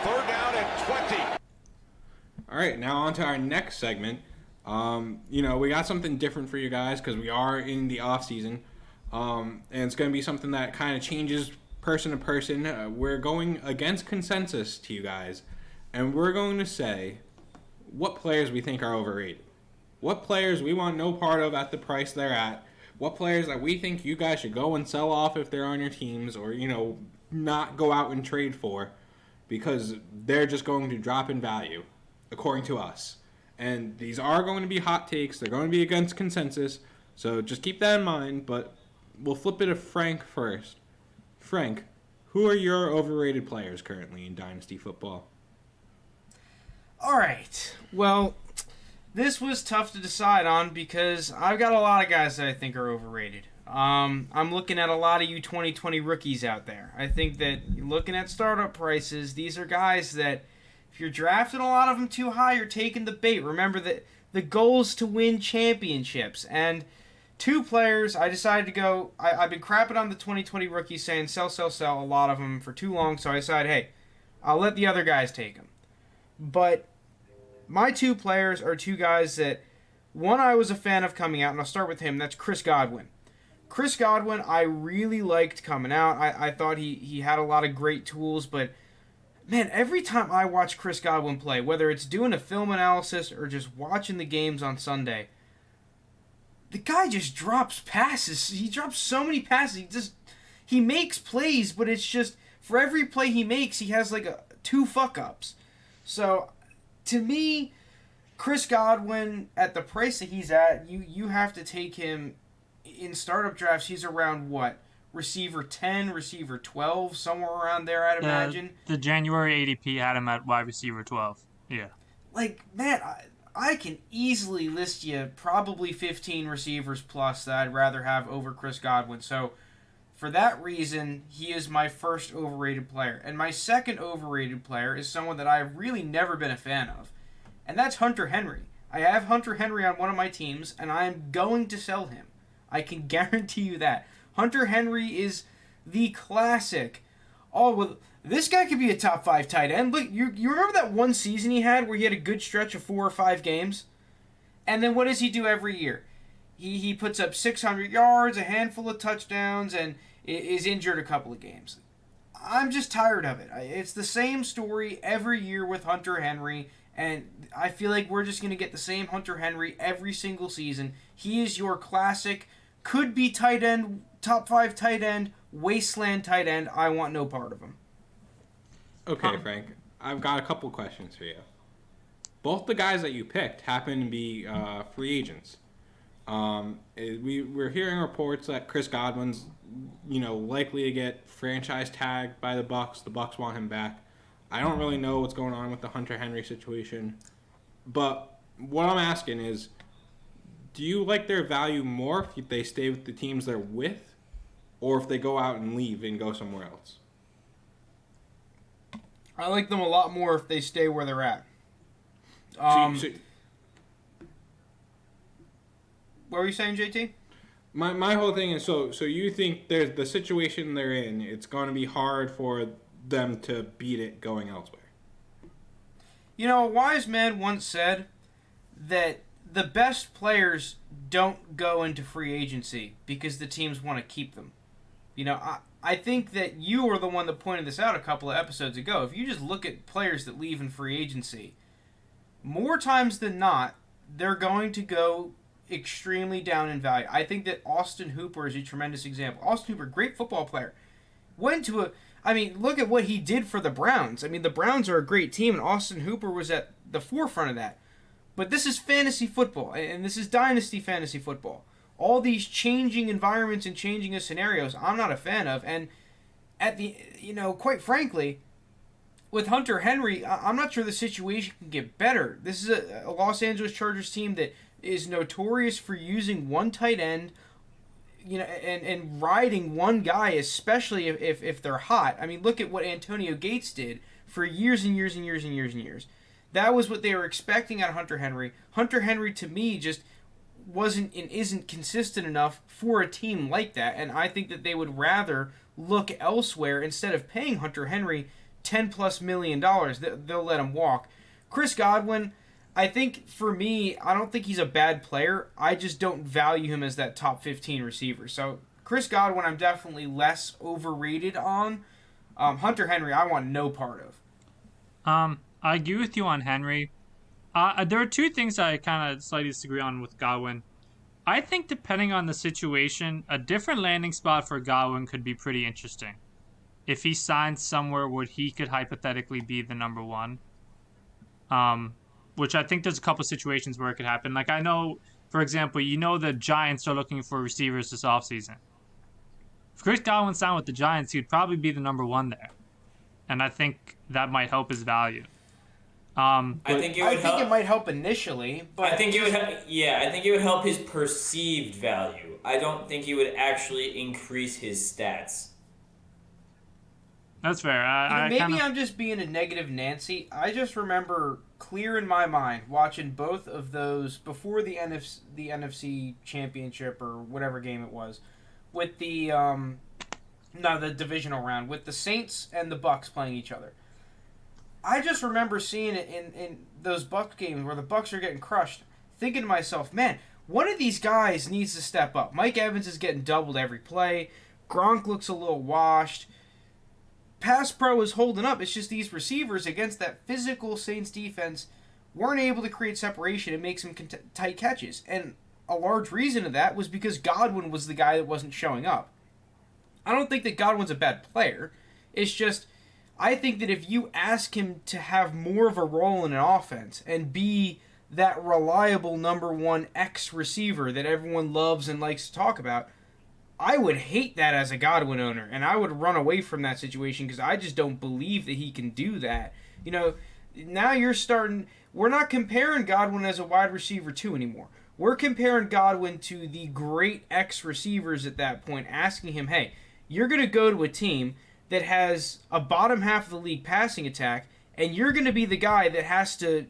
Third down and 20. All right, now on to our next segment. We got something different for you guys because we are in the off season, and it's going to be something that kind of changes person to person. We're going against consensus to you guys, and we're going to say what players we think are overrated, what players we want no part of at the price they're at, what players that we think you guys should go and sell off if they're on your teams, or not go out and trade for because they're just going to drop in value, according to us. And these are going to be hot takes. They're going to be against consensus. So just keep that in mind. But we'll flip it to Frank first. Frank, who are your overrated players currently in Dynasty football? All right. Well, this was tough to decide on because I've got a lot of guys that I think are overrated. I'm looking at a lot of you 2020 rookies out there. I think that looking at startup prices, these are guys that if you're drafting a lot of them too high, you're taking the bait. Remember that the goal is to win championships. And two players, I decided to go. I've been crapping on the 2020 rookies saying sell, a lot of them for too long. So I decided, hey, I'll let the other guys take them. But my two players are two guys that, one I was a fan of coming out, and I'll start with him. That's Chris Godwin. Chris Godwin, I really liked coming out. I thought he had a lot of great tools, but man, every time I watch Chris Godwin play, whether it's doing a film analysis or just watching the games on Sunday, the guy just drops passes. He drops so many passes. He makes plays, but it's just for every play he makes, he has like two fuck-ups. So to me, Chris Godwin, at the price that he's at, you have to take him in startup drafts. He's around what? Receiver 10, receiver 12, somewhere around there, I'd imagine. The January ADP had him at wide receiver 12. Yeah. Like, man, I can easily list you probably 15 receivers plus that I'd rather have over Chris Godwin. So, for that reason, he is my first overrated player. And my second overrated player is someone that I've really never been a fan of. And that's Hunter Henry. I have Hunter Henry on one of my teams, and I am going to sell him. I can guarantee you that. Hunter Henry is the classic. This guy could be a top 5 tight end. Look, you remember that one season he had where he had a good stretch of 4 or 5 games? And then what does he do every year? He puts up 600 yards, a handful of touchdowns, and is injured a couple of games. I'm just tired of it. It's the same story every year with Hunter Henry, and I feel like we're just going to get the same Hunter Henry every single season. He is your classic, could be tight end, top 5 tight end, wasteland tight end. I want no part of him. Okay, Frank, I've got a couple questions for you. Both the guys that you picked happen to be free agents. We're hearing reports that Chris Godwin's, likely to get franchise tagged by the Bucs. The Bucs want him back. I don't really know what's going on with the Hunter Henry situation, but what I'm asking is, do you like their value more if they stay with the teams they're with, or if they go out and leave and go somewhere else? I like them a lot more if they stay where they're at. What were you saying, JT? My whole thing is, so you think there's the situation they're in, it's going to be hard for them to beat it going elsewhere? A wise man once said that the best players don't go into free agency because the teams want to keep them. I think that you were the one that pointed this out a couple of episodes ago. If you just look at players that leave in free agency, more times than not, they're going to go extremely down in value. I think that Austin Hooper is a tremendous example. Austin Hooper, great football player. Look at what he did for the Browns. The Browns are a great team, and Austin Hooper was at the forefront of that. But this is fantasy football, and this is dynasty fantasy football. All these changing environments and changing of scenarios, I'm not a fan of. And quite frankly, with Hunter Henry, I'm not sure the situation can get better. This is a Los Angeles Chargers team that is notorious for using one tight end, and riding one guy, especially if they're hot. Look at what Antonio Gates did for years and years and years and years and years. That was what they were expecting out of Hunter Henry. Hunter Henry, to me, just wasn't and isn't consistent enough for a team like that, and I think that they would rather look elsewhere instead of paying Hunter Henry $10+ million, they'll let him walk. Chris Godwin, I think for me, I don't think he's a bad player. I just don't value him as that top 15 receiver. So Chris Godwin, I'm definitely less overrated on. Hunter Henry, I want no part of. I agree with you on Henry. There are two things I kind of slightly disagree on with Godwin. I think depending on the situation, a different landing spot for Godwin could be pretty interesting. If he signs somewhere where he could hypothetically be the number one, which I think there's a couple situations where it could happen. Like I know, for example, the Giants are looking for receivers this offseason. If Chris Godwin signed with the Giants, he'd probably be the number one there. And I think that might help his value. I think it might help initially, but I think it would help his perceived value. I don't think it would actually increase his stats. That's fair. I'm just being a negative Nancy. I just remember clear in my mind watching both of those before the NFC Championship or whatever game it was, with the divisional round with the Saints and the Bucks playing each other. I just remember seeing it in those Bucks games where the Bucks are getting crushed, thinking to myself, man, one of these guys needs to step up. Mike Evans is getting doubled every play. Gronk looks a little washed. Pass pro is holding up. It's just these receivers against that physical Saints defense weren't able to create separation and make some tight catches. And a large reason of that was because Godwin was the guy that wasn't showing up. I don't think that Godwin's a bad player. It's just, I think that if you ask him to have more of a role in an offense and be that reliable number one X receiver that everyone loves and likes to talk about, I would hate that as a Godwin owner, and I would run away from that situation because I just don't believe that he can do that. Now we're not comparing Godwin as a wide receiver 2 anymore. We're comparing Godwin to the great X receivers at that point, asking him, hey, you're going to go to a team that has a bottom half of the league passing attack, and you're going to be the guy that has to,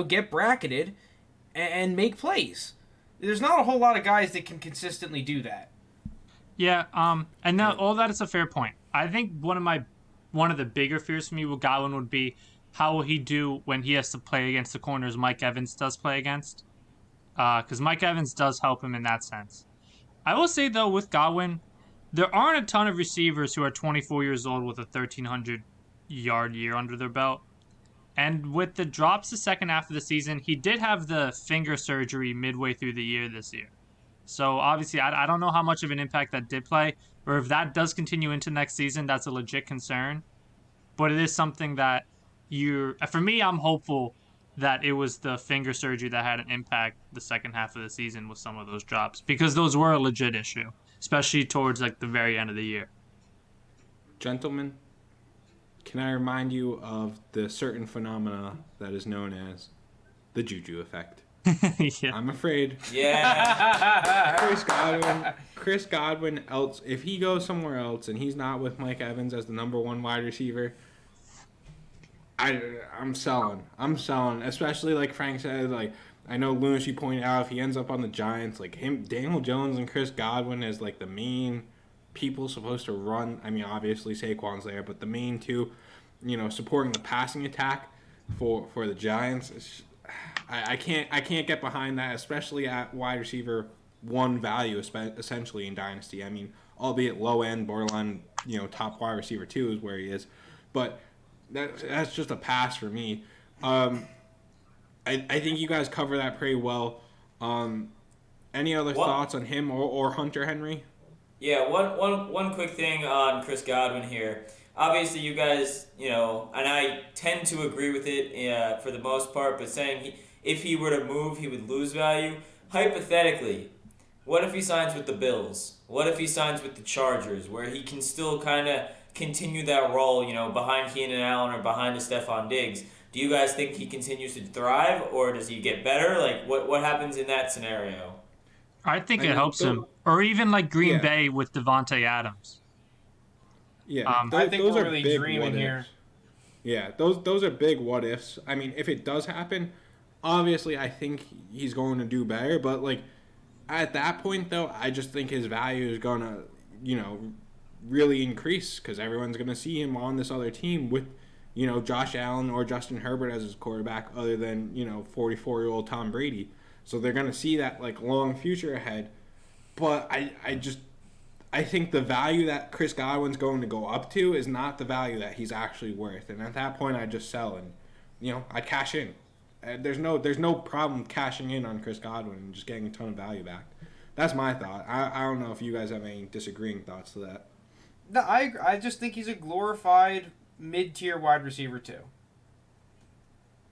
get bracketed and make plays. There's not a whole lot of guys that can consistently do that. Yeah, and now all that is a fair point. I think one of the bigger fears for me with Godwin would be how will he do when he has to play against the corners Mike Evans does play against, because Mike Evans does help him in that sense. I will say though with Godwin, there aren't a ton of receivers who are 24 years old with a 1,300-yard year under their belt. And with the drops the second half of the season, he did have the finger surgery midway through the year this year. So obviously, I don't know how much of an impact that did play, or if that does continue into next season, that's a legit concern. But it is something that for me, I'm hopeful that it was the finger surgery that had an impact the second half of the season with some of those drops, because those were a legit issue, especially towards the very end of the year. Gentlemen, can I remind you of the certain phenomena that is known as the Juju effect? Yeah. I'm afraid. Yeah. Chris Godwin, if he goes somewhere else and he's not with Mike Evans as the number one wide receiver, I'm selling. Especially like Frank said, I know Lounis, you pointed out, if he ends up on the Giants, Daniel Jones and Chris Godwin as the main people supposed to run. I mean, obviously Saquon's there, but the main two, supporting the passing attack for the Giants. I can't get behind that, especially at wide receiver 1 value, essentially in Dynasty. I mean, albeit low end, borderline, top wide receiver 2 is where he is, but that's just a pass for me. I think you guys cover that pretty well. Any other thoughts on him or Hunter Henry? Yeah, one quick thing on Chris Godwin here. Obviously, you guys, and I tend to agree with it for the most part, but saying if he were to move, he would lose value. Hypothetically, what if he signs with the Bills? What if he signs with the Chargers, where he can still kind of continue that role, behind Keenan Allen or behind a Stephon Diggs? Do you guys think he continues to thrive, or does he get better? What happens in that scenario? I think it helps him. Or even Green Bay with Devontae Adams. Yeah, I think we're really dreaming here. Yeah, those are big what ifs. I mean, if it does happen, obviously I think he's going to do better. But at that point though, I just think his value is gonna, really increase because everyone's going to see him on this other team with, Josh Allen or Justin Herbert as his quarterback other than, 44-year-old Tom Brady. So they're going to see that, long future ahead. But I think the value that Chris Godwin's going to go up to is not the value that he's actually worth. And at that point, I'd just sell and, I'd cash in. There's no problem cashing in on Chris Godwin and just getting a ton of value back. That's my thought. I don't know if you guys have any disagreeing thoughts to that. No, I just think he's a glorified mid-tier wide receiver too.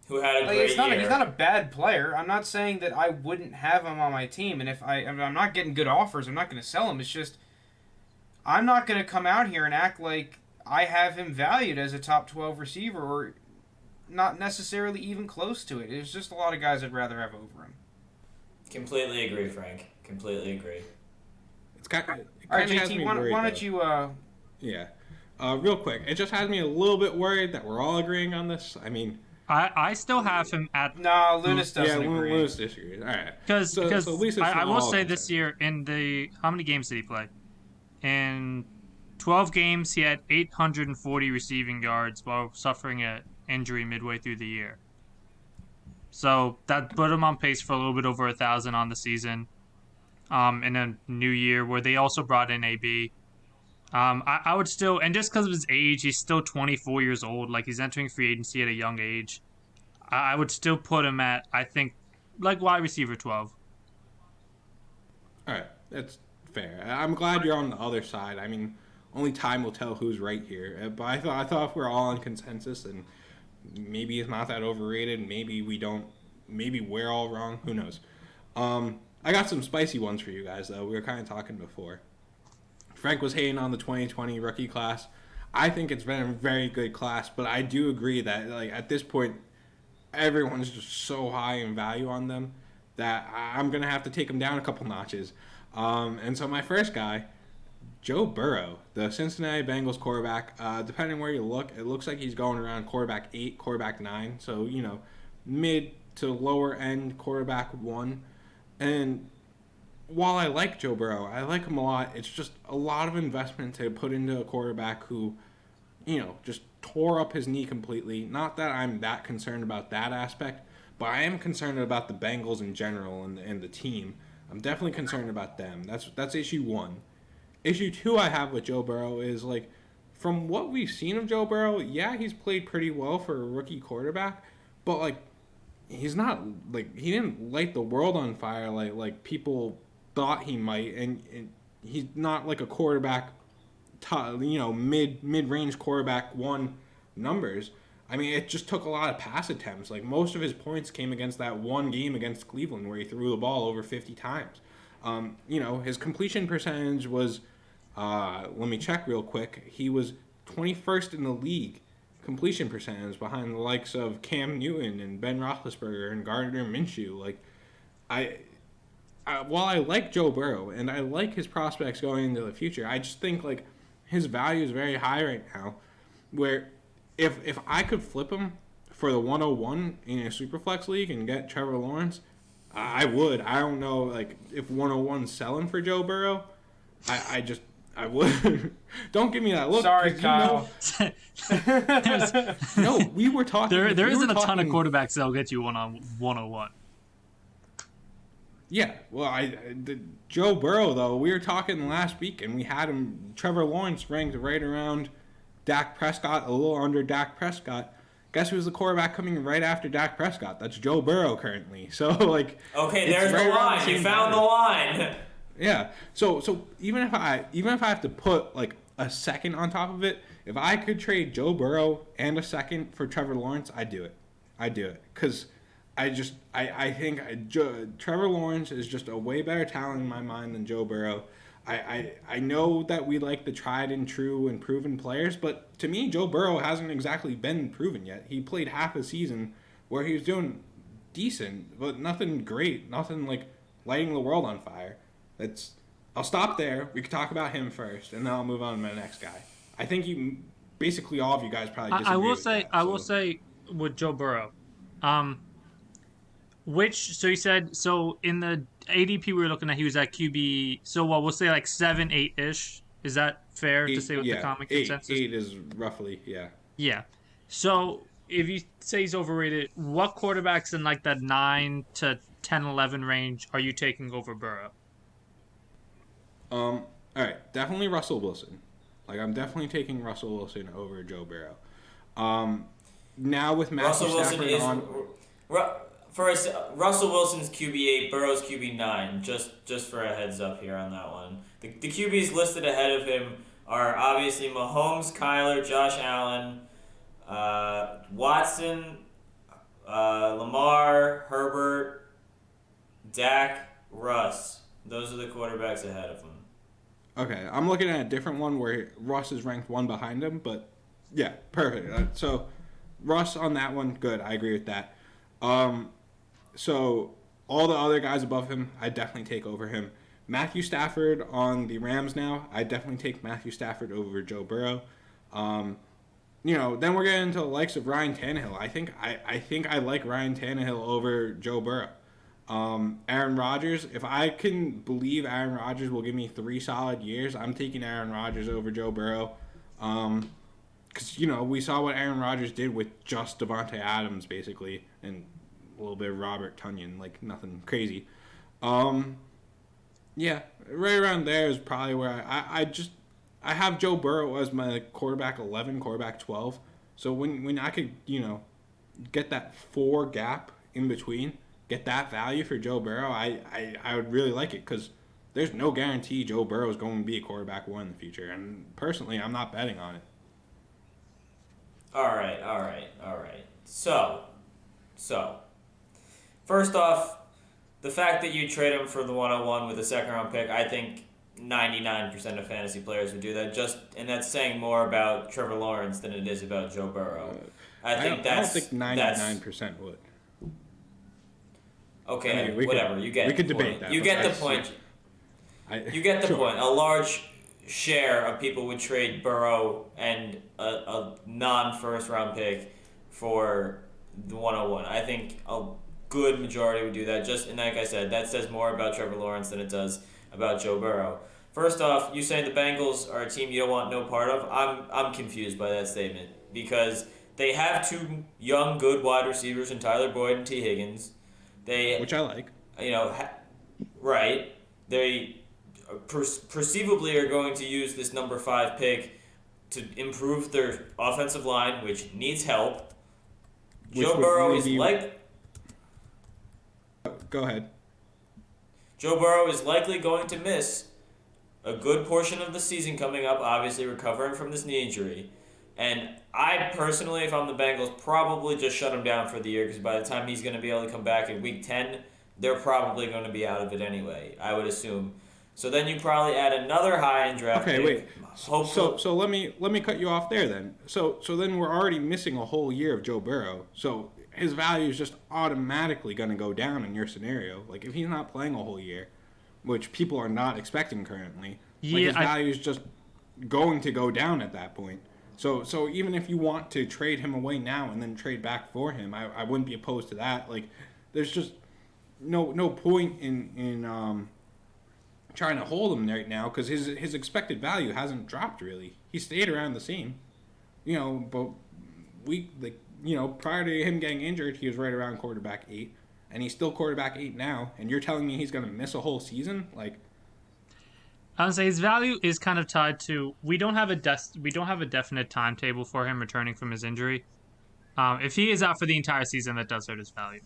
Who had a great year. He's not a bad player. I'm not saying that I wouldn't have him on my team, and if I'm not getting good offers, I'm not going to sell him. It's just I'm not going to come out here and act like I have him valued as a top 12 receiver or not necessarily even close to it. There's just a lot of guys I'd rather have over him. Completely agree, Frank. Completely agree. All right, JT, why don't you... Yeah. Real quick, it just has me a little bit worried that we're all agreeing on this. I mean... I still have him at... No, Lounis doesn't agree. Yeah, Lounis disagrees. All right. Because I will say this year, in the... How many games did he play? In 12 games, he had 840 receiving yards while suffering an injury midway through the year. So that put him on pace for a little bit over 1,000 on the season. In a new year where they also brought in AB. I would still, and just because of his age, he's still 24 years old. Like, he's entering free agency at a young age. I would still put him at, I think, wide receiver 12. All right, that's fair. I'm glad you're on the other side. I mean, only time will tell who's right here. But I thought if we're all in consensus, and maybe it's not that overrated. Maybe we don't. Maybe we're all wrong. Who knows? I got some spicy ones for you guys, though. We were kind of talking before. Frank was hating on the 2020 rookie class. I think it's been a very good class, but I do agree that at this point, everyone's just so high in value on them that I'm going to have to take them down a couple notches. And so my first guy, Joe Burrow, the Cincinnati Bengals quarterback, depending where you look, it looks like he's going around quarterback 8, quarterback 9. So, mid to lower end quarterback 1. And while I like Joe Burrow, I like him a lot, it's just a lot of investment to put into a quarterback who, just tore up his knee completely. Not that I'm that concerned about that aspect, but I am concerned about the Bengals in general and the team. I'm definitely concerned about them. That's issue 1. Issue 2 I have with Joe Burrow is, from what we've seen of Joe Burrow, yeah, he's played pretty well for a rookie quarterback, but, he's not, he didn't light the world on fire like people thought he might, and he's not like a quarterback, mid-range quarterback 1 numbers. I mean, it just took a lot of pass attempts. Most of his points came against that one game against Cleveland where he threw the ball over 50 times. His completion percentage was, let me check real quick, he was 21st in the league completion percentage behind the likes of Cam Newton and Ben Roethlisberger and Gardner Minshew. While I like Joe Burrow and I like his prospects going into the future, I just think his value is very high right now. Where if I could flip him for the 101 in a Superflex league and get Trevor Lawrence, I would. I don't know if 101's selling for Joe Burrow. I would. Don't give me that look. Sorry, Kyle. No, we were talking. There isn't a ton of quarterbacks that'll get you 101. Yeah, well, Joe Burrow, though, we were talking last week, and we had him, Trevor Lawrence ranked right around Dak Prescott, a little under Dak Prescott. Guess who's the quarterback coming right after Dak Prescott? That's Joe Burrow currently. So, okay, there's the line. You found the line. Yeah. So even if I have to put a second on top of it, if I could trade Joe Burrow and a second for Trevor Lawrence, I'd do it. Because I think Trevor Lawrence is just a way better talent in my mind than Joe Burrow. I know that we like the tried and true and proven players, but to me, Joe Burrow hasn't exactly been proven yet. He played half a season where he was doing decent, but nothing great, nothing lighting the world on fire. I'll stop there. We can talk about him first, and then I'll move on to my next guy. I think basically all of you guys probably disagree I will say with Joe Burrow, so you said, so in the ADP we were looking at, he was at QB, so we'll say 7, 8-ish. Is that fair to say with the common consensus? 8 is roughly, yeah. Yeah. So if you say he's overrated, what quarterbacks in like that 9 to 10, 11 range are you taking over Burrow? All right, definitely Russell Wilson. Like, I'm definitely taking Russell Wilson over Joe Burrow. Now with Matthew Stafford on... Russell Wilson's QB8, Burrow's QB9, just for a heads up here on that one. The QBs listed ahead of him are obviously Mahomes, Kyler, Josh Allen, Watson, Lamar, Herbert, Dak, Russ. Those are the quarterbacks ahead of him. Okay, I'm looking at a different one where Russ is ranked one behind him, but yeah, perfect. So Russ on that one, good. I agree with that. So all the other guys above him, I definitely take over him. Matthew Stafford on the Rams now, I definitely take Matthew Stafford over Joe Burrow. Then we're getting into the likes of Ryan Tannehill. I think I like Ryan Tannehill over Joe Burrow. Aaron Rodgers, if I can believe Aaron Rodgers will give me 3 solid years, I'm taking Aaron Rodgers over Joe Burrow. Because, we saw what Aaron Rodgers did with just Devontae Adams, basically, and a little bit of Robert Tonyan, like nothing crazy. Yeah, right around there is probably where I have Joe Burrow as my quarterback 11, quarterback 12. So when I could, get that 4 gap in between, get that value for Joe Burrow, I would really like it because there's no guarantee Joe Burrow is going to be a quarterback 1 in the future. And personally, I'm not betting on it. All right. So, first off, the fact that you trade him for the 101 with a second-round pick, I think 99% of fantasy players would do that. And that's saying more about Trevor Lawrence than it is about Joe Burrow. I don't think 99% would. Okay, whatever. You get. We could the debate point. that. You get the point. You get the point. A large share of people would trade Burrow and a non-first round pick for the 101. I think a good majority would do that. And like I said, that says more about Trevor Lawrence than it does about Joe Burrow. First off, you saying the Bengals are a team you don't want no part of. I'm confused by that statement because they have 2 young, good wide receivers in Tyler Boyd and T. Higgins. Which I like. Right. They perceivably are going to use this number 5 pick to improve their offensive line, which needs help. Joe Burrow is Go ahead. Joe Burrow is likely going to miss a good portion of the season coming up, obviously recovering from this knee injury. And I personally, if I'm the Bengals, probably just shut him down for the year because by the time he's going to be able to come back in Week 10, they're probably going to be out of it anyway, I would assume. So then you probably add another high-end draft pick. Okay, wait. So let me cut you off there then. So then we're already missing a whole year of Joe Burrow. So his value is just automatically going to go down in your scenario. Like if he's not playing a whole year, which people are not expecting currently, his value is just going to go down at that point. So even if you want to trade him away now and then trade back for him, I wouldn't be opposed to that. Like, there's just no point in trying to hold him right now because his expected value hasn't dropped really. He stayed around the same, but prior to him getting injured, he was right around quarterback 8, and he's still quarterback 8 now. And you're telling me he's gonna miss a whole season? Like, I would say his value is kind of tied to we don't have a definite timetable for him returning from his injury. If he is out for the entire season, that does hurt his value.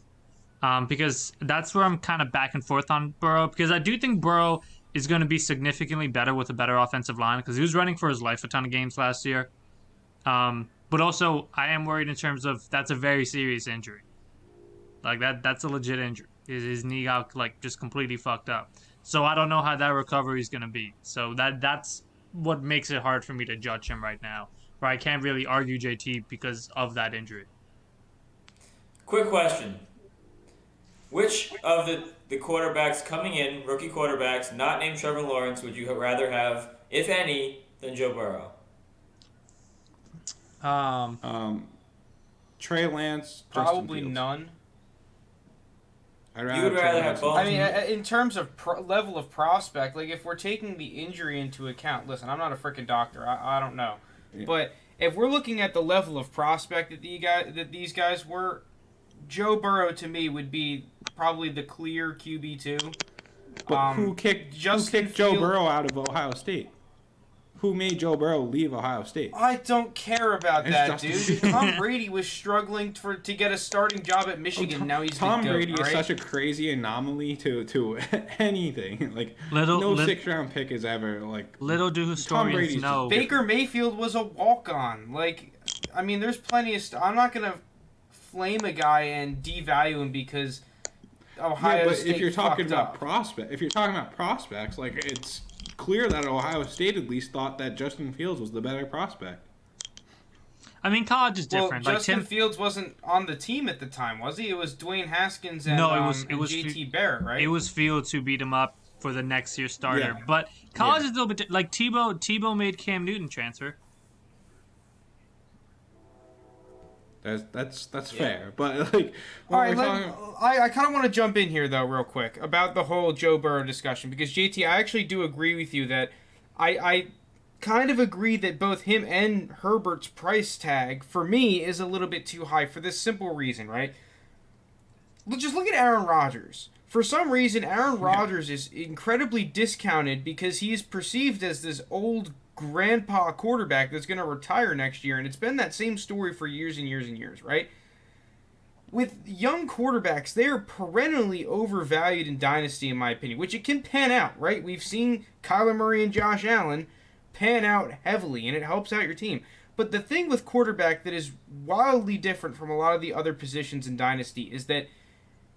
Because that's where I'm kind of back and forth on Burrow. Because I do think Burrow is going to be significantly better with a better offensive line because he was running for his life a ton of games last year. But also, I am worried in terms of that's a very serious injury. Like that's a legit injury. His knee got just completely fucked up. So I don't know how that recovery is going to be. So that's what makes it hard for me to judge him right now. Where I can't really argue JT because of that injury. Quick question. Which of the quarterbacks coming in, rookie quarterbacks, not named Trevor Lawrence, would you rather have, if any, than Joe Burrow? Trey Lance, probably Justin Fields. none. You would rather have both. I mean, in terms of level of prospect, like if we're taking the injury into account, listen, I'm not a freaking doctor. I don't know. Yeah. But if we're looking at the level of prospect that these guys were, Joe Burrow to me would be probably the clear QB2. But who kicked Joe Burrow out of Ohio State? Who made Joe Burrow leave Ohio State? I don't care about that, dude. Tom Brady was struggling to get a starting job at Michigan. Now he's Tom the GOAT, Brady right? is such a crazy anomaly to anything. Like no 6th-round pick is ever like. Little do historians know. Baker Mayfield was a walk-on. Like, I mean, there's plenty of I'm not gonna flame a guy and devalue him because Ohio State if you're talking about prospects, like it's clear that Ohio State at least thought that Justin Fields was the better prospect. I mean, college is different. Well, Justin Fields wasn't on the team at the time, was he? It was Dwayne Haskins and, it was J.T. Barrett, right? It was Fields who beat him up for the next year's starter. Yeah. But college is a little bit like Tebow made Cam Newton transfer. That's fair, but like, all right. I kind of want to jump in here though, real quick, about the whole Joe Burrow discussion because JT, I actually do agree with you that I kind of agree that both him and Herbert's price tag for me is a little bit too high for this simple reason, right? Just look at Aaron Rodgers. For some reason, Aaron Rodgers is incredibly discounted because he is perceived as this old grandpa quarterback that's going to retire next year, and it's been that same story for years and years and years, right? With young quarterbacks, they are perennially overvalued in Dynasty, in my opinion, which it can pan out, right? We've seen Kyler Murray and Josh Allen pan out heavily, and it helps out your team. But the thing with quarterback that is wildly different from a lot of the other positions in Dynasty is that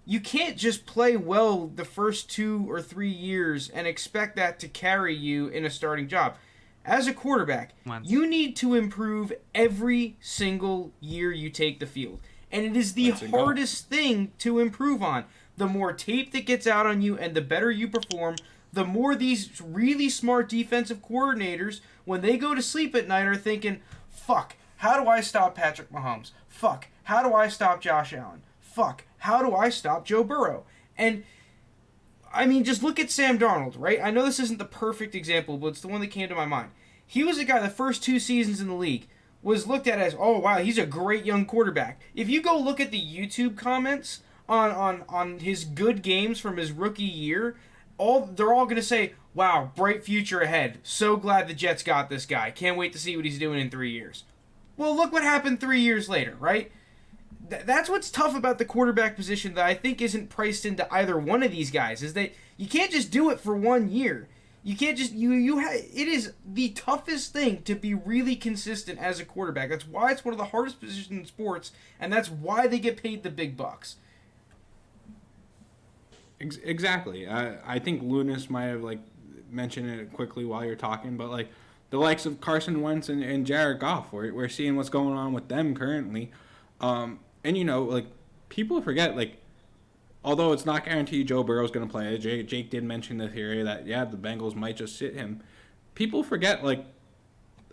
you can't just play well the first 2 or 3 years and expect that to carry you in a starting job. As a quarterback, you need to improve every single year you take the field. And it is the hardest thing to improve on. The more tape that gets out on you and the better you perform, the more these really smart defensive coordinators, when they go to sleep at night, are thinking, fuck, how do I stop Patrick Mahomes? Fuck, how do I stop Josh Allen? Fuck, how do I stop Joe Burrow? And I mean, just look at Sam Darnold, right? I know this isn't the perfect example, but it's the one that came to my mind. He was a guy the first 2 seasons in the league was looked at as, oh, wow, he's a great young quarterback. If you go look at the YouTube comments on his good games from his rookie year, they're all going to say, wow, bright future ahead. So glad the Jets got this guy. Can't wait to see what he's doing in 3 years. Well, look what happened 3 years later, right? That's what's tough about the quarterback position that I think isn't priced into either one of these guys, is that you can't just do it for 1 year. You can't just it is the toughest thing to be really consistent as a quarterback. That's why it's one of the hardest positions in sports, and that's why they get paid the big bucks. Exactly. I think Lounis might have mentioned it quickly while you're talking, but the likes of Carson Wentz and Jared Goff, we're seeing what's going on with them currently. And people forget, although it's not guaranteed Joe Burrow's going to play, Jake did mention the theory that, the Bengals might just sit him. People forget,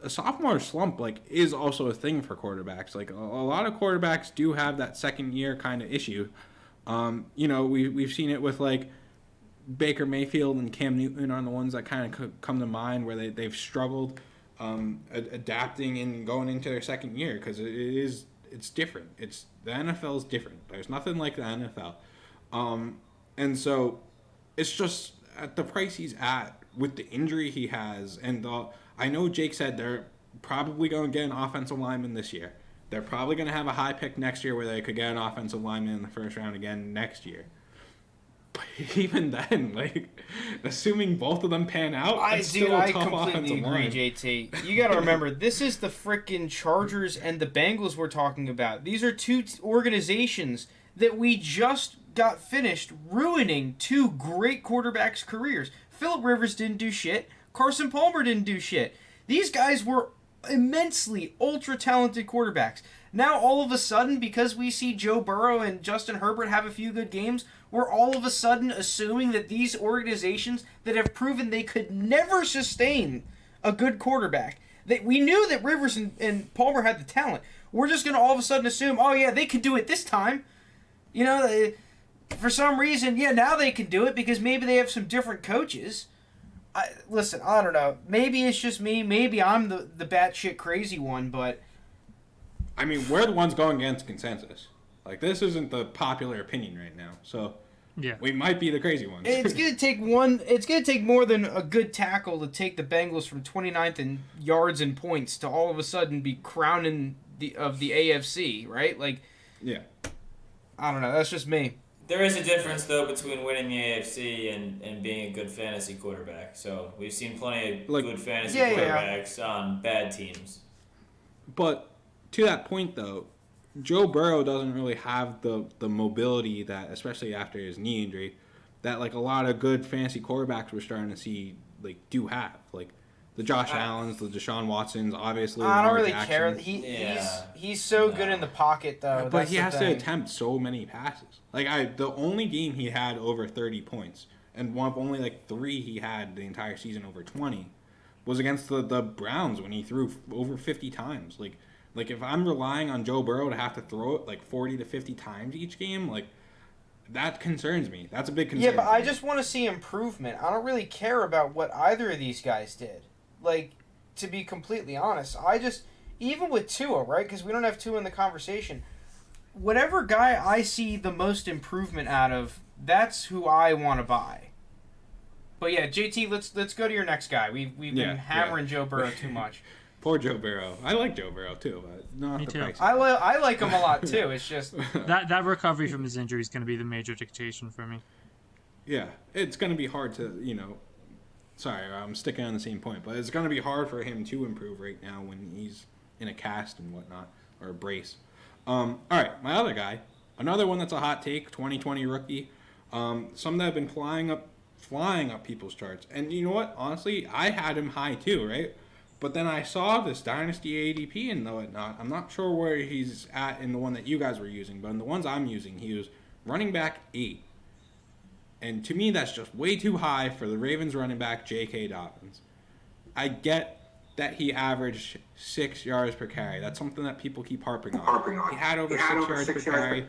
a sophomore slump, is also a thing for quarterbacks. A lot of quarterbacks do have that second year kind of issue. We've seen it with, Baker Mayfield and Cam Newton are the ones that kind of come to mind where they've struggled adapting and going into their second year because it's different. The NFL is different. There's nothing like the NFL. And so it's just at the price he's at with the injury he has. And I know Jake said they're probably going to get an offensive lineman this year. They're probably going to have a high pick next year where they could get an offensive lineman in the first round again next year. But even then, assuming both of them pan out, it's still a tough offensive line. JT. You got to remember, this is the frickin' Chargers and the Bengals we're talking about. These are two organizations that we just got finished ruining 2 great quarterbacks' careers. Phillip Rivers didn't do shit. Carson Palmer didn't do shit. These guys were immensely ultra-talented quarterbacks. Now, all of a sudden, because we see Joe Burrow and Justin Herbert have a few good games, we're all of a sudden assuming that these organizations that have proven they could never sustain a good quarterback, that we knew that Rivers and Palmer had the talent. We're just going to all of a sudden assume, oh yeah, they could do it this time. for some reason, now they can do it because maybe they have some different coaches. Listen, I don't know. Maybe it's just me. Maybe I'm the batshit crazy one, but... I mean, we're the ones going against consensus. Like, this isn't the popular opinion right now, so we might be the crazy ones. It's gonna take more than a good tackle to take the Bengals from 29th in yards and points to all of a sudden be crowning the AFC, right? Like, I don't know. That's just me. There is a difference, though, between winning the AFC and being a good fantasy quarterback. So we've seen plenty of good fantasy quarterbacks on bad teams. But to that point, though, Joe Burrow doesn't really have the mobility that, especially after his knee injury, that like a lot of good fantasy quarterbacks we're starting to see do have. Like the Josh Allens, the Deshaun Watsons, obviously. I don't really Jackson. care. He's so good in the pocket though. But he has to attempt so many passes. Like the only game he had over 30 points, and one of only like 3 he had the entire season over 20, was against the Browns when he threw over 50 times. Like if I'm relying on Joe Burrow to have to throw it like 40 to 50 times each game, like that concerns me. That's a big concern. Yeah, but I just want to see improvement. I don't really care about what either of these guys did. Like, to be completely honest, even with Tua, right? Because we don't have Tua in the conversation. Whatever guy I see the most improvement out of, that's who I want to buy. But yeah, JT, let's go to your next guy. We've been hammering Joe Burrow too much. Poor Joe Burrow. I like Joe Burrow too, but not Me the too. price. I like him a lot too. It's just that recovery from his injury is going to be the major dictation for me. Yeah, it's going to be hard to, sorry, I'm sticking on the same point, but it's going to be hard for him to improve right now when he's in a cast and whatnot, or a brace. All right, my other guy, another one that's a hot take, 2020 rookie, some that have been flying up people's charts. And you know what? Honestly, I had him high too, right? But then I saw this Dynasty ADP and whatnot. I'm not sure where he's at in the one that you guys were using, but in the ones I'm using, he was running back 8. And to me, that's just way too high for the Ravens running back, J.K. Dobbins. I get that he averaged 6 yards per carry. That's something that people keep harping on. He had over 6 yards per carry.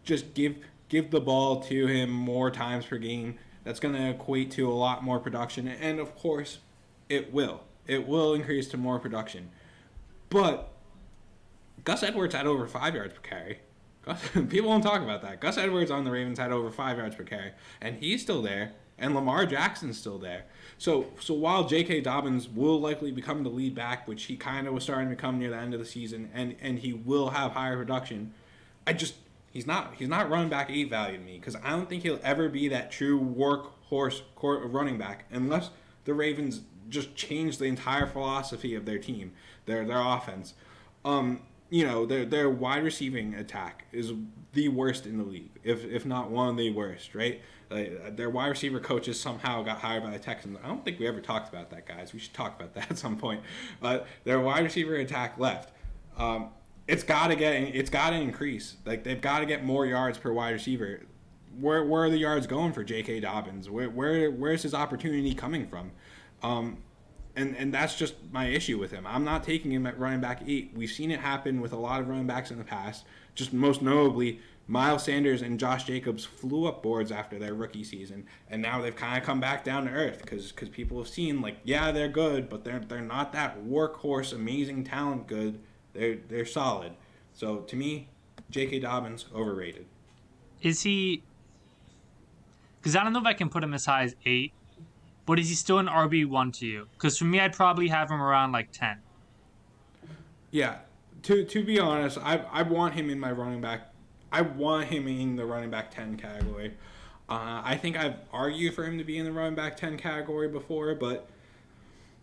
Just give the ball to him more times per game. That's going to equate to a lot more production. And, of course, it will. It will increase to more production. But Gus Edwards had over 5 yards per carry. People don't talk about that. Gus Edwards on the Ravens had over 5 yards per carry. And he's still there. And Lamar Jackson's still there. So while J.K. Dobbins will likely become the lead back, which he kind of was starting to become near the end of the season, and he will have higher production, he's not running back 8 value to me, because I don't think he'll ever be that true workhorse running back unless the Ravens just change the entire philosophy of their team, their offense. Their wide receiving attack is the worst in the league, if not one of the worst, right? Their wide receiver coaches somehow got hired by the Texans. I don't think we ever talked about that, guys. We should talk about that at some point. But their wide receiver attack left. It's got to increase. Like, they've got to get more yards per wide receiver. Where are the yards going for J.K. Dobbins? Where's his opportunity coming from? And that's just my issue with him. I'm not taking him at running back 8. We've seen it happen with a lot of running backs in the past. Just most notably, Miles Sanders and Josh Jacobs flew up boards after their rookie season, and now they've kind of come back down to earth because people have seen, they're good, but they're not that workhorse, amazing talent good. They're solid. So to me, J.K. Dobbins, overrated. Is he? Because I don't know if I can put him as high as 8. But is he still an RB1 to you? Because for me, I'd probably have him around 10. Yeah. To be honest, I want him in my running back. I want him in the running back 10 category. I think I've argued for him to be in the running back 10 category before, but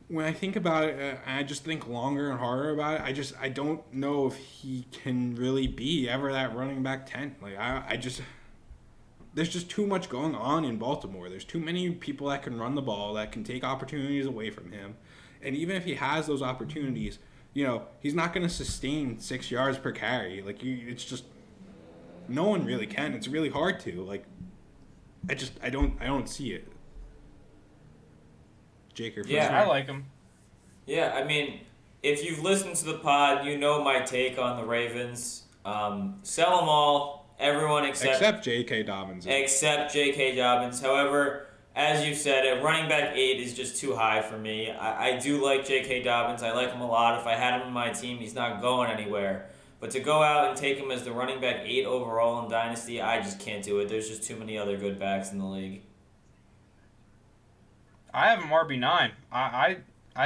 when I think about it, I just think longer and harder about it. I don't know if he can really be ever that running back 10. There's just too much going on in Baltimore. There's too many people that can run the ball, that can take opportunities away from him. And even if he has those opportunities, he's not going to sustain 6 yards per carry. It's just, no one really can. It's really hard to. I don't see it. Jake, I like him. Yeah, I mean, if you've listened to the pod, you know my take on the Ravens. Sell them all. everyone except J.K. Dobbins. Except J.K. Dobbins. However, as you said, a running back 8 is just too high for me. I do like J.K. Dobbins. I like him a lot. If I had him in my team, he's not going anywhere. But to go out and take him as the running back 8 overall in Dynasty, I just can't do it. There's just too many other good backs in the league. I have him RB9. I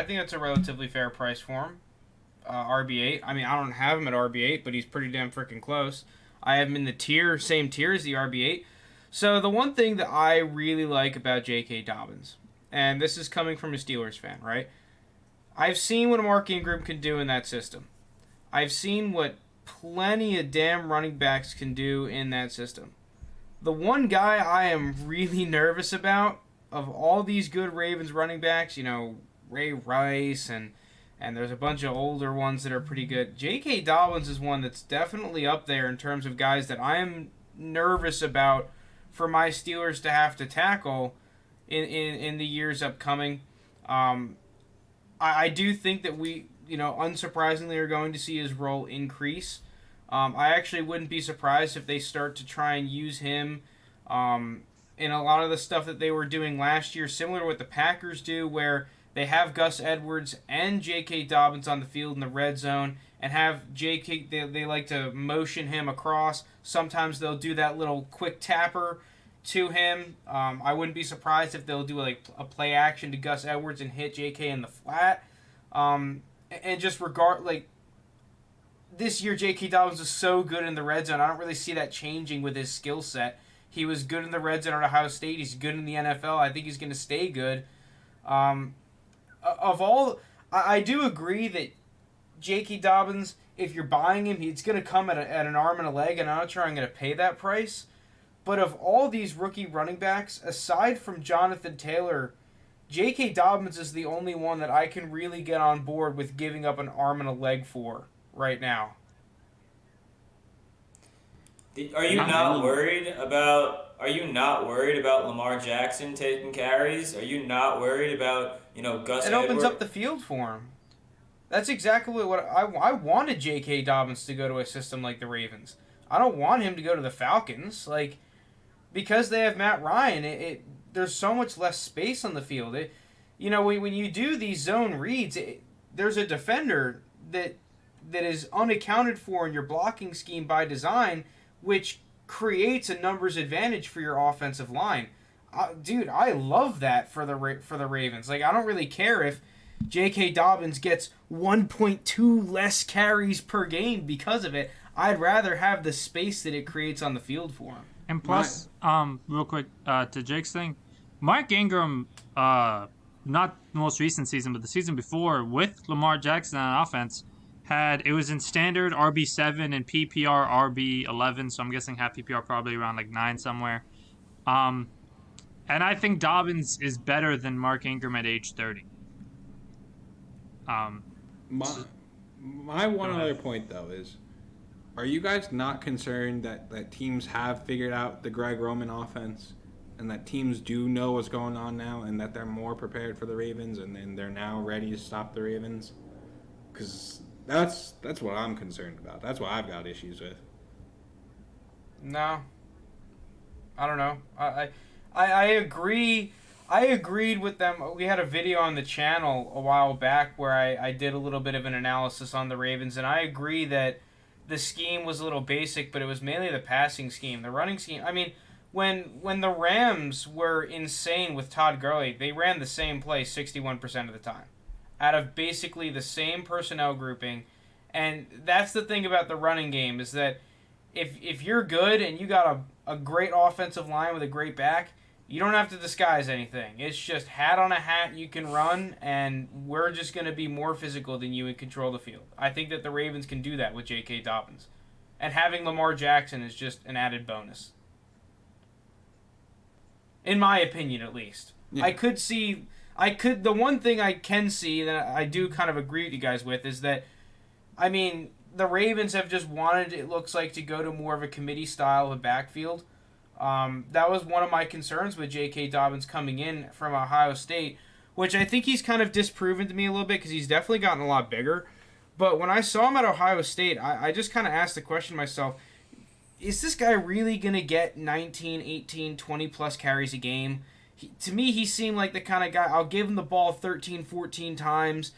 think that's a relatively fair price for him. RB8. I mean, I don't have him at RB8, but he's pretty damn freaking close. I have him in the same tier as the RB8. So the one thing that I really like about J.K. Dobbins, and this is coming from a Steelers fan, right? I've seen what Mark Ingram can do in that system. I've seen what plenty of damn running backs can do in that system. The one guy I am really nervous about of all these good Ravens running backs, Ray Rice and there's a bunch of older ones that are pretty good. J.K. Dobbins is one that's definitely up there in terms of guys that I am nervous about for my Steelers to have to tackle in the years upcoming. I do think that we, unsurprisingly are going to see his role increase. I actually wouldn't be surprised if they start to try and use him in a lot of the stuff that they were doing last year, similar to what the Packers do, where they have Gus Edwards and J.K. Dobbins on the field in the red zone and have J.K. They like to motion him across. Sometimes they'll do that little quick tapper to him. I wouldn't be surprised if they'll do a play action to Gus Edwards and hit J.K. in the flat. And just this year J.K. Dobbins is so good in the red zone. I don't really see that changing with his skill set. He was good in the red zone at Ohio State. He's good in the NFL. I think he's going to stay good. I do agree that J.K. Dobbins, if you're buying him, he's going to come at an arm and a leg, and I'm not sure I'm going to pay that price. But of all these rookie running backs, aside from Jonathan Taylor, J.K. Dobbins is the only one that I can really get on board with giving up an arm and a leg for right now. Are you not worried about Lamar Jackson taking carries? Are you not worried about Gus Edwards? It opens up the field for him. That's exactly what I wanted J.K. Dobbins to go to a system like the Ravens. I don't want him to go to the Falcons. Because they have Matt Ryan, there's so much less space on the field. When you do these zone reads, there's a defender that is unaccounted for in your blocking scheme by design, which creates a numbers advantage for your offensive line. Dude, I love that for the Ravens. I don't really care if J.K. Dobbins gets 1.2 less carries per game because of it. I'd rather have the space that it creates on the field for him. And plus, real quick, to Jake's thing, Mark Ingram, not the most recent season, but the season before, with Lamar Jackson on offense, it was in standard RB7 and PPR RB11, so I'm guessing half PPR probably around 9 somewhere. And I think Dobbins is better than Mark Ingram at age 30. My one other point, though, is, are you guys not concerned that teams have figured out the Greg Roman offense and that teams do know what's going on now and that they're more prepared for the Ravens and they're now ready to stop the Ravens? Because that's what I'm concerned about. That's what I've got issues with. No. I don't know. I agree. I agreed with them. We had a video on the channel a while back where I did a little bit of an analysis on the Ravens, and I agree that the scheme was a little basic, but it was mainly the passing scheme. The running scheme, I mean, when the Rams were insane with Todd Gurley, they ran the same play 61% of the time out of basically the same personnel grouping. And that's the thing about the running game, is that if you're good and you got a great offensive line with a great back, you don't have to disguise anything. It's just hat on a hat, you can run, and we're just going to be more physical than you and control the field. I think that the Ravens can do that with J.K. Dobbins. And having Lamar Jackson is just an added bonus. In my opinion, at least. Yeah. The one thing I can see that I do kind of agree with you guys with is that, the Ravens have just wanted, it looks like, to go to more of a committee style of a backfield. That was one of my concerns with J.K. Dobbins coming in from Ohio State, which I think he's kind of disproven to me a little bit because he's definitely gotten a lot bigger. But when I saw him at Ohio State, I just kind of asked the question myself, is this guy really going to get 19, 18, 20-plus carries a game? To me, he seemed like the kind of guy, I'll give him the ball 13, 14 times,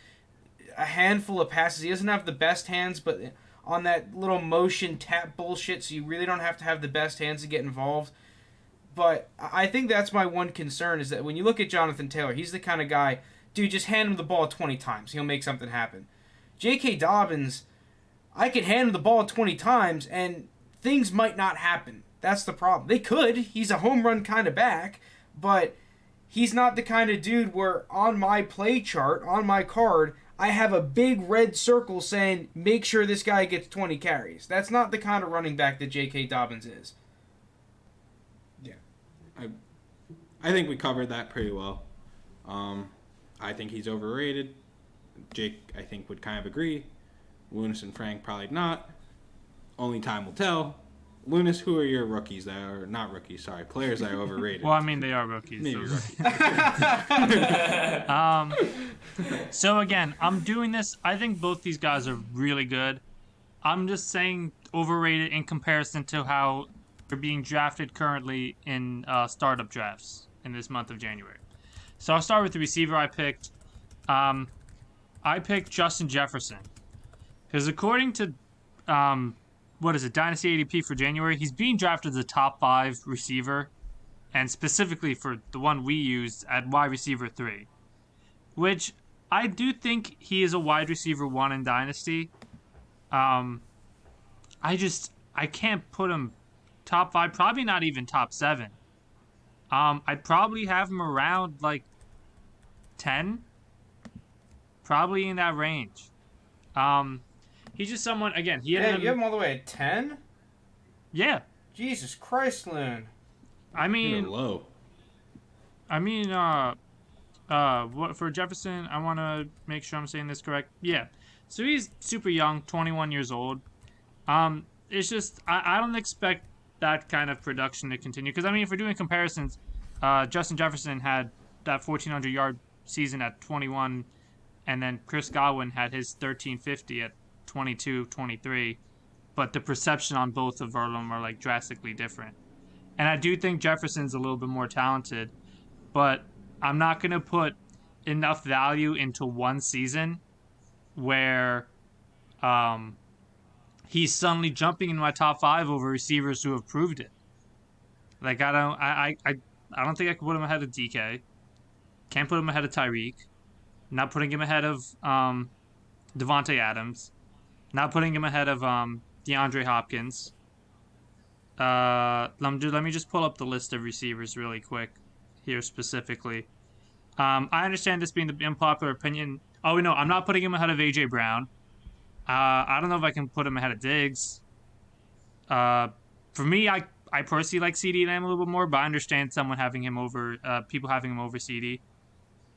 a handful of passes. He doesn't have the best hands, but on that little motion tap bullshit, so you really don't have to have the best hands to get involved. But I think that's my one concern, is that when you look at Jonathan Taylor, he's the kind of guy, dude, just hand him the ball 20 times. He'll make something happen. J.K. Dobbins, I could hand him the ball 20 times, and things might not happen. That's the problem. They could. He's a home run kind of back, but he's not the kind of dude where on my play chart, on my card, I have a big red circle saying, make sure this guy gets 20 carries. That's not the kind of running back that J.K. Dobbins is. Yeah. I think we covered that pretty well. I think he's overrated. Jake, I think, would kind of agree. Lounis and Frank, probably not. Only time will tell. Lounis, who are your rookies that are not rookies? Sorry, players that are overrated. Well, I mean, they are rookies. Maybe So. rookies. So again, I'm doing this. I think both these guys are really good. I'm just saying overrated in comparison to how they're being drafted currently in startup drafts in this month of January. So I'll start with the receiver I picked. I picked Justin Jefferson because according to Dynasty ADP for January, he's being drafted as a top 5 receiver, and specifically for the one we used at wide receiver 3, which I do think he is a wide receiver 1 in Dynasty. I can't put him top 5, probably not even top 7. I'd probably have him around like 10, probably in that range. He's just someone, again, he had... Damn, you have him all the way at 10? Yeah. Jesus Christ, Loon. I mean... You're low. I mean, what for Jefferson, I want to make sure I'm saying this correct. Yeah. So he's super young, 21 years old. It's just, I don't expect that kind of production to continue. Because, I mean, if we're doing comparisons, Justin Jefferson had that 1,400-yard season at 21, and then Chris Godwin had his 1,350 at 22, 23. But the perception on both of them are, like, drastically different. And I do think Jefferson's a little bit more talented, but I'm not going to put enough value into one season where he's suddenly jumping in my top 5 over receivers who have proved it. Like, I don't think I can put him ahead of DK. Can't put him ahead of Tyreek. Not putting him ahead of Devontae Adams. Not putting him ahead of DeAndre Hopkins. Let me just pull up the list of receivers really quick here specifically. I understand this being the unpopular opinion. Oh, no, I'm not putting him ahead of A.J. Brown. I don't know if I can put him ahead of Diggs. For me, I personally like CeeDee Lamb a little bit more, but I understand someone having him over, people having him over CeeDee.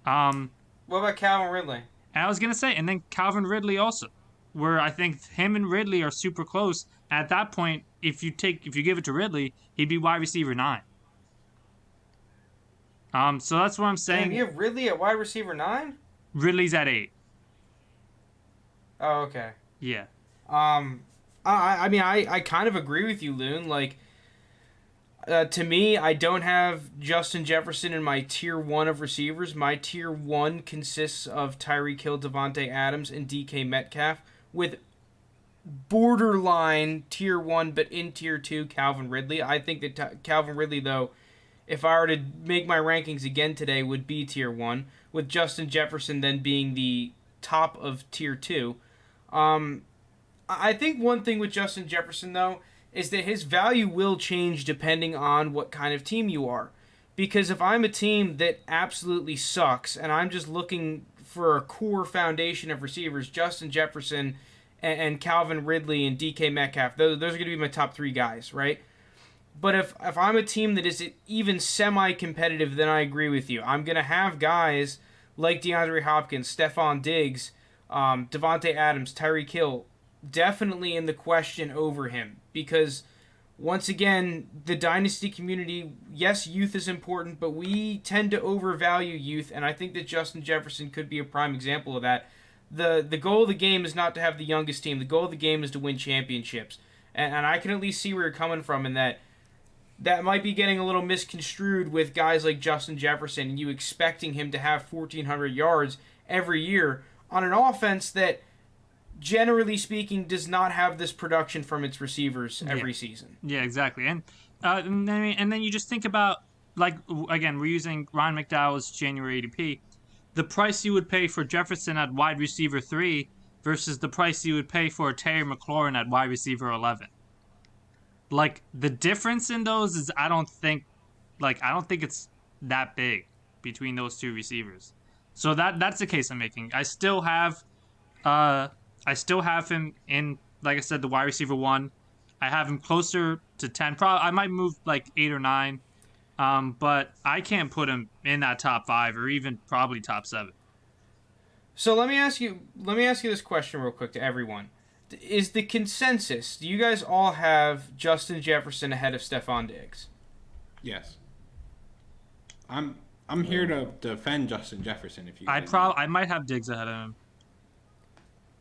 What about Calvin Ridley? And I was going to say, and then Calvin Ridley also, where I think him and Ridley are super close. At that point, if you give it to Ridley, he'd be wide receiver 9. So that's what I'm saying. Damn, you have Ridley at wide receiver 9? Ridley's at 8. Oh, okay. Yeah. I mean, I kind of agree with you, Loon. Like, to me, I don't have Justin Jefferson in my tier 1 of receivers. My tier 1 consists of Tyreek Hill, Devontae Adams, and DK Metcalf, with borderline tier 1, but in tier 2, Calvin Ridley. I think that Calvin Ridley, though, if I were to make my rankings again today, would be tier 1, with Justin Jefferson then being the top of tier 2. I think one thing with Justin Jefferson, though, is that his value will change depending on what kind of team you are. Because if I'm a team that absolutely sucks and I'm just looking for a core foundation of receivers, Justin Jefferson and Calvin Ridley and DK Metcalf, those are going to be my top 3 guys, right? But if I'm a team that is even semi-competitive, then I agree with you. I'm going to have guys like DeAndre Hopkins, Stephon Diggs, Devontae Adams, Tyreek Hill, definitely in the question over him. Because, once again, the Dynasty community, yes, youth is important, but we tend to overvalue youth, and I think that Justin Jefferson could be a prime example of that. The goal of the game is not to have the youngest team. The goal of the game is to win championships. And I can at least see where you're coming from in that might be getting a little misconstrued with guys like Justin Jefferson and you expecting him to have 1,400 yards every year on an offense that, generally speaking, does not have this production from its receivers every season. Yeah, exactly. And then you just think about, like, again, we're using Ryan McDowell's January ADP. The price you would pay for Jefferson at wide receiver 3 versus the price you would pay for Terry McLaurin at wide receiver 11. Like, the difference in those is I don't think it's that big between those two receivers. So that's the case I'm making. I still have him in, like I said, the wide receiver 1. I have him closer to 10. Probably I might move like 8 or 9. But I can't put him in that top 5 or even probably top 7. So let me ask you this question real quick to everyone. Is the consensus, do you guys all have Justin Jefferson ahead of Stephon Diggs? Yes. I'm here to defend Justin Jefferson if you I might have Diggs ahead of him.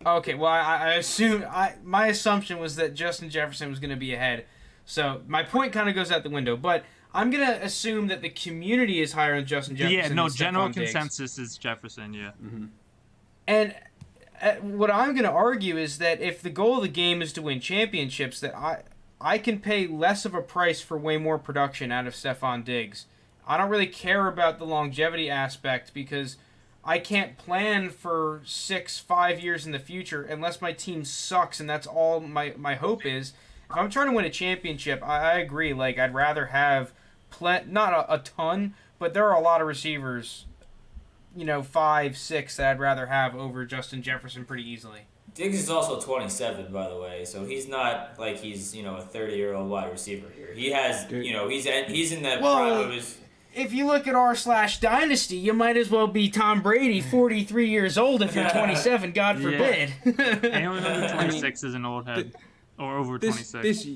Okay, well I assume my assumption was that Justin Jefferson was going to be ahead. So my point kind of goes out the window, but I'm going to assume that the community is higher on Justin Jefferson Yeah, no, than general Stephon Diggs. consensus is Jefferson, yeah. Mm-hmm. And what I'm going to argue is that if the goal of the game is to win championships, that I can pay less of a price for way more production out of Stephon Diggs. I don't really care about the longevity aspect because I can't plan for 5 years in the future unless my team sucks, and that's all my hope is. If I'm trying to win a championship, I agree. Like, I'd rather have not a ton, but there are a lot of receivers, 5, 6 that I'd rather have over Justin Jefferson pretty easily. Diggs is also 27, by the way, so he's not like he's a 30-year-old wide receiver here. He has he's in that prime of his. If you look at r/Dynasty, you might as well be Tom Brady, 43 years old if you're 27, God forbid. Anyone under 26 is an old head. Or over 26.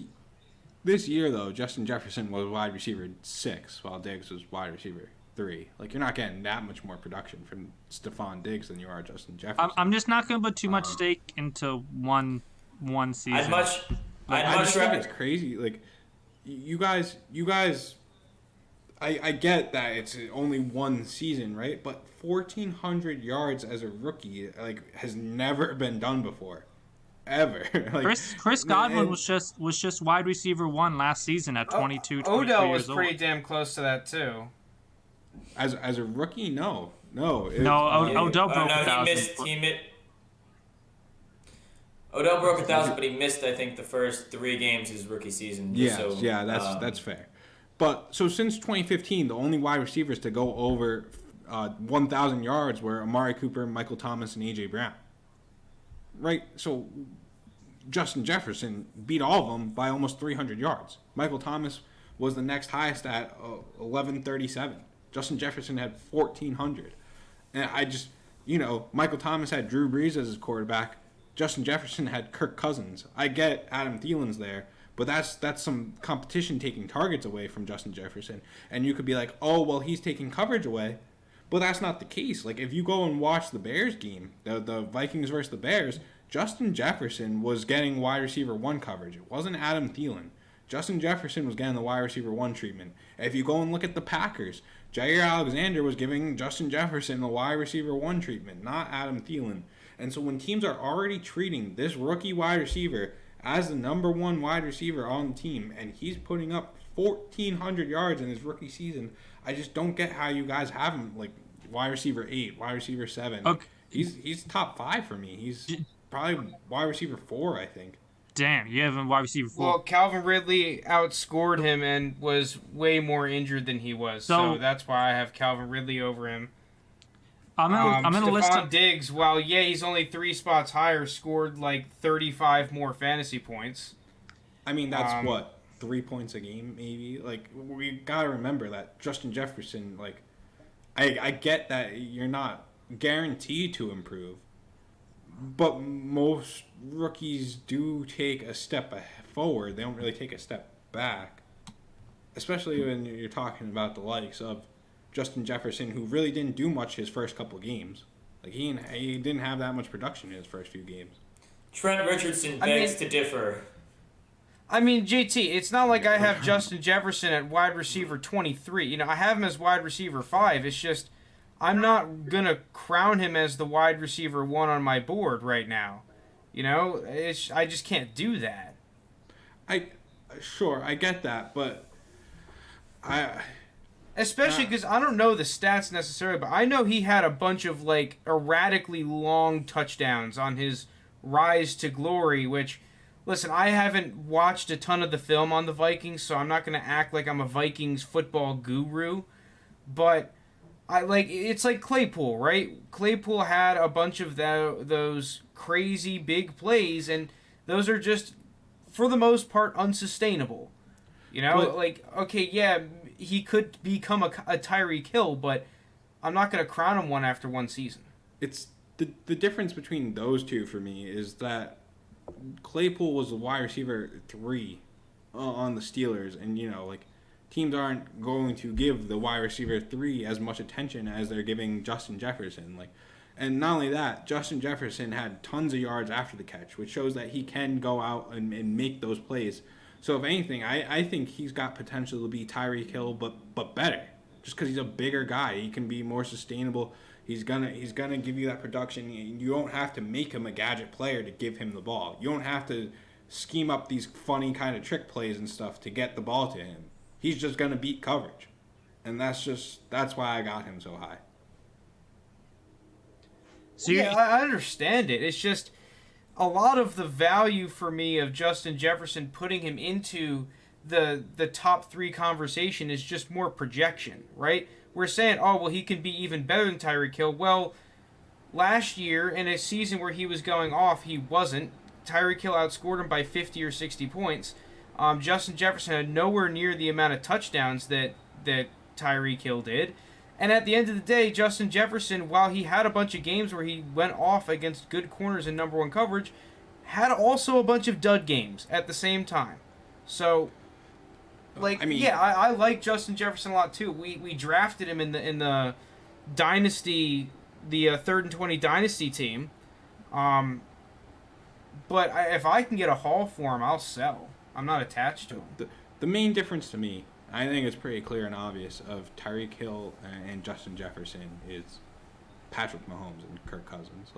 This year, though, Justin Jefferson was wide receiver 6, while Diggs was wide receiver 3. Like, you're not getting that much more production from Stephon Diggs than you are Justin Jefferson. I'm just not going to put too much stake into one season. I'd much think it's crazy. Like, you guys, I get that it's only one season, right? But 1,400 yards as a rookie, like, has never been done before. Ever. Like, Chris Godwin was just wide receiver 1 last season at 22, 23 Odell years was old. pretty damn close to that too. As a rookie, no. Odell broke 1,000. Odell broke 1,000, but he missed, I think, the first 3 games his rookie season. That's fair. But so since 2015, the only wide receivers to go over 1,000 yards were Amari Cooper, Michael Thomas, and A.J. Brown. Right? So Justin Jefferson beat all of them by almost 300 yards. Michael Thomas was the next highest at 1,137. Justin Jefferson had 1,400. And I just, Michael Thomas had Drew Brees as his quarterback. Justin Jefferson had Kirk Cousins. I get Adam Thielen's there, but that's some competition taking targets away from Justin Jefferson. And you could be like, oh, well, he's taking coverage away. But that's not the case. Like, if you go and watch the Bears game, the Vikings versus the Bears, Justin Jefferson was getting wide receiver 1 coverage. It wasn't Adam Thielen. Justin Jefferson was getting the wide receiver 1 treatment. If you go and look at the Packers, Jair Alexander was giving Justin Jefferson the wide receiver 1 treatment, not Adam Thielen. And so when teams are already treating this rookie wide receiver as the number 1 wide receiver on the team, and he's putting up 1,400 yards in his rookie season, I just don't get how you guys have him like wide receiver 8, wide receiver 7. Okay. He's top 5 for me. He's probably wide receiver 4, I think. Damn, you have him wide receiver 4. Well, Calvin Ridley outscored him and was way more injured than he was. So that's why I have Calvin Ridley over him. I'm gonna list Stephon Diggs, while he's only 3 spots higher, scored like 35 more fantasy points. I mean, that's 3 points a game, maybe. Like, we gotta remember that Justin Jefferson, like, I get that you're not guaranteed to improve, but most rookies do take a step forward. They don't really take a step back, especially when you're talking about the likes of Justin Jefferson, who really didn't do much his first couple games. Like, he didn't have that much production in his first few games. Trent Richardson begs to differ. I mean, JT, it's not like I have Justin Jefferson at wide receiver 23. You know, I have him as wide receiver 5. It's just I'm not going to crown him as the wide receiver 1 on my board right now. You know, I just can't do that. Sure, I get that, but especially because I don't know the stats necessarily, but I know he had a bunch of, like, erratically long touchdowns on his rise to glory, which... Listen, I haven't watched a ton of the film on the Vikings, so I'm not going to act like I'm a Vikings football guru. But it's like Claypool, right? Claypool had a bunch of those crazy big plays, and those are just, for the most part, unsustainable. You know, okay, yeah, he could become a Tyreek Hill, but I'm not going to crown him one after one season. It's the difference between those two for me is that Claypool was the wide receiver 3 on the Steelers, and teams aren't going to give the wide receiver 3 as much attention as they're giving Justin Jefferson. And not only that, Justin Jefferson had tons of yards after the catch, which shows that he can go out and make those plays. So if anything, I think he's got potential to be Tyreek Hill, but better, just because he's a bigger guy. He can be more sustainable. He's gonna give you that production. You don't have to make him a gadget player to give him the ball. You don't have to scheme up these funny kind of trick plays and stuff to get the ball to him. He's just gonna beat coverage, and that's why I got him so high. So yeah, I understand it. It's just a lot of the value for me of Justin Jefferson putting him into the top 3 conversation is just more projection, right? We're saying, oh, well, he can be even better than Tyreek Hill. Well, last year, in a season where he was going off, he wasn't. Tyreek Hill outscored him by 50 or 60 points. Justin Jefferson had nowhere near the amount of touchdowns that Tyreek Hill did. And at the end of the day, Justin Jefferson, while he had a bunch of games where he went off against good corners and number 1 coverage, had also a bunch of dud games at the same time. So... I like Justin Jefferson a lot too. We drafted him in the Dynasty, the 3rd and 20 Dynasty team. But if I can get a haul for him, I'll sell. I'm not attached to him. The main difference to me, I think it's pretty clear and obvious, of Tyreek Hill and Justin Jefferson is Patrick Mahomes and Kirk Cousins.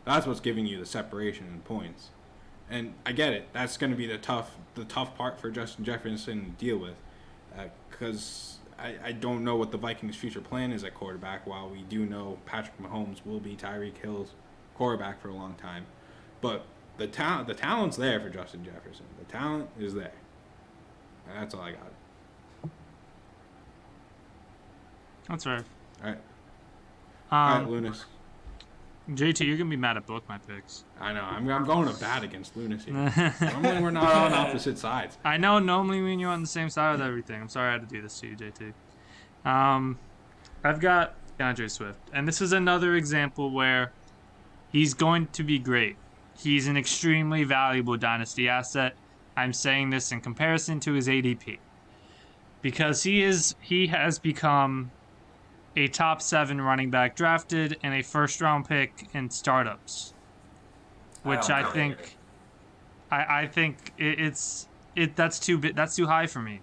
That's what's giving you the separation in points. And I get it. That's going to be the tough part for Justin Jefferson to deal with, because I don't know what the Vikings' future plan is at quarterback. While we do know Patrick Mahomes will be Tyreek Hill's quarterback for a long time, but the talent's there for Justin Jefferson. The talent is there. And that's all I got. That's right. All right, Lounis. JT, you're gonna be mad at both my picks. I know. I'm going to bat against Lounis here. Normally we're not on opposite sides. I know. Normally when you're on the same side with everything. I'm sorry I had to do this to you, JT. I've got Deandre Swift, and this is another example where he's going to be great. He's an extremely valuable dynasty asset. I'm saying this in comparison to his ADP, because he has become a top 7 running back drafted and a first-round pick in startups, which I think that's too high for me.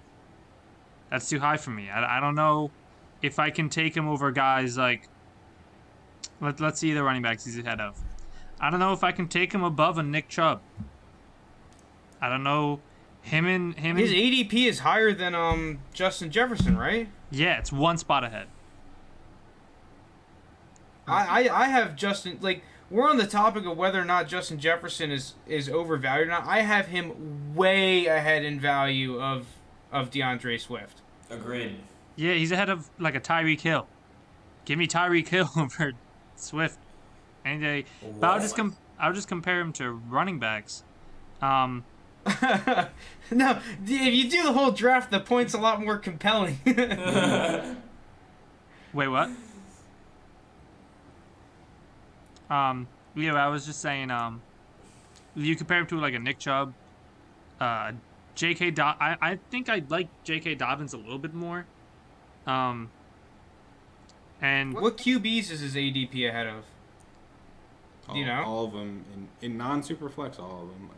That's too high for me. I don't know if I can take him over guys like let's see the running backs he's ahead of. I don't know if I can take him above a Nick Chubb. I don't know his ADP is higher than Justin Jefferson, right? Yeah, it's 1 spot ahead. I have Justin, we're on the topic of whether or not Justin Jefferson is overvalued or not. I have him way ahead in value of Deandre Swift. Agreed. Yeah, he's ahead of a Tyreek Hill. Give me Tyreek Hill over Swift any day. But I'll just compare him to running backs. No, if you do the whole draft, the point's a lot more compelling. Wait, what? Yeah, I was just saying, you compare him to a Nick Chubb, I think I like J.K. Dobbins a little bit more. And what QBs is his ADP ahead of? Do you know? All of them in non-superflex, all of them.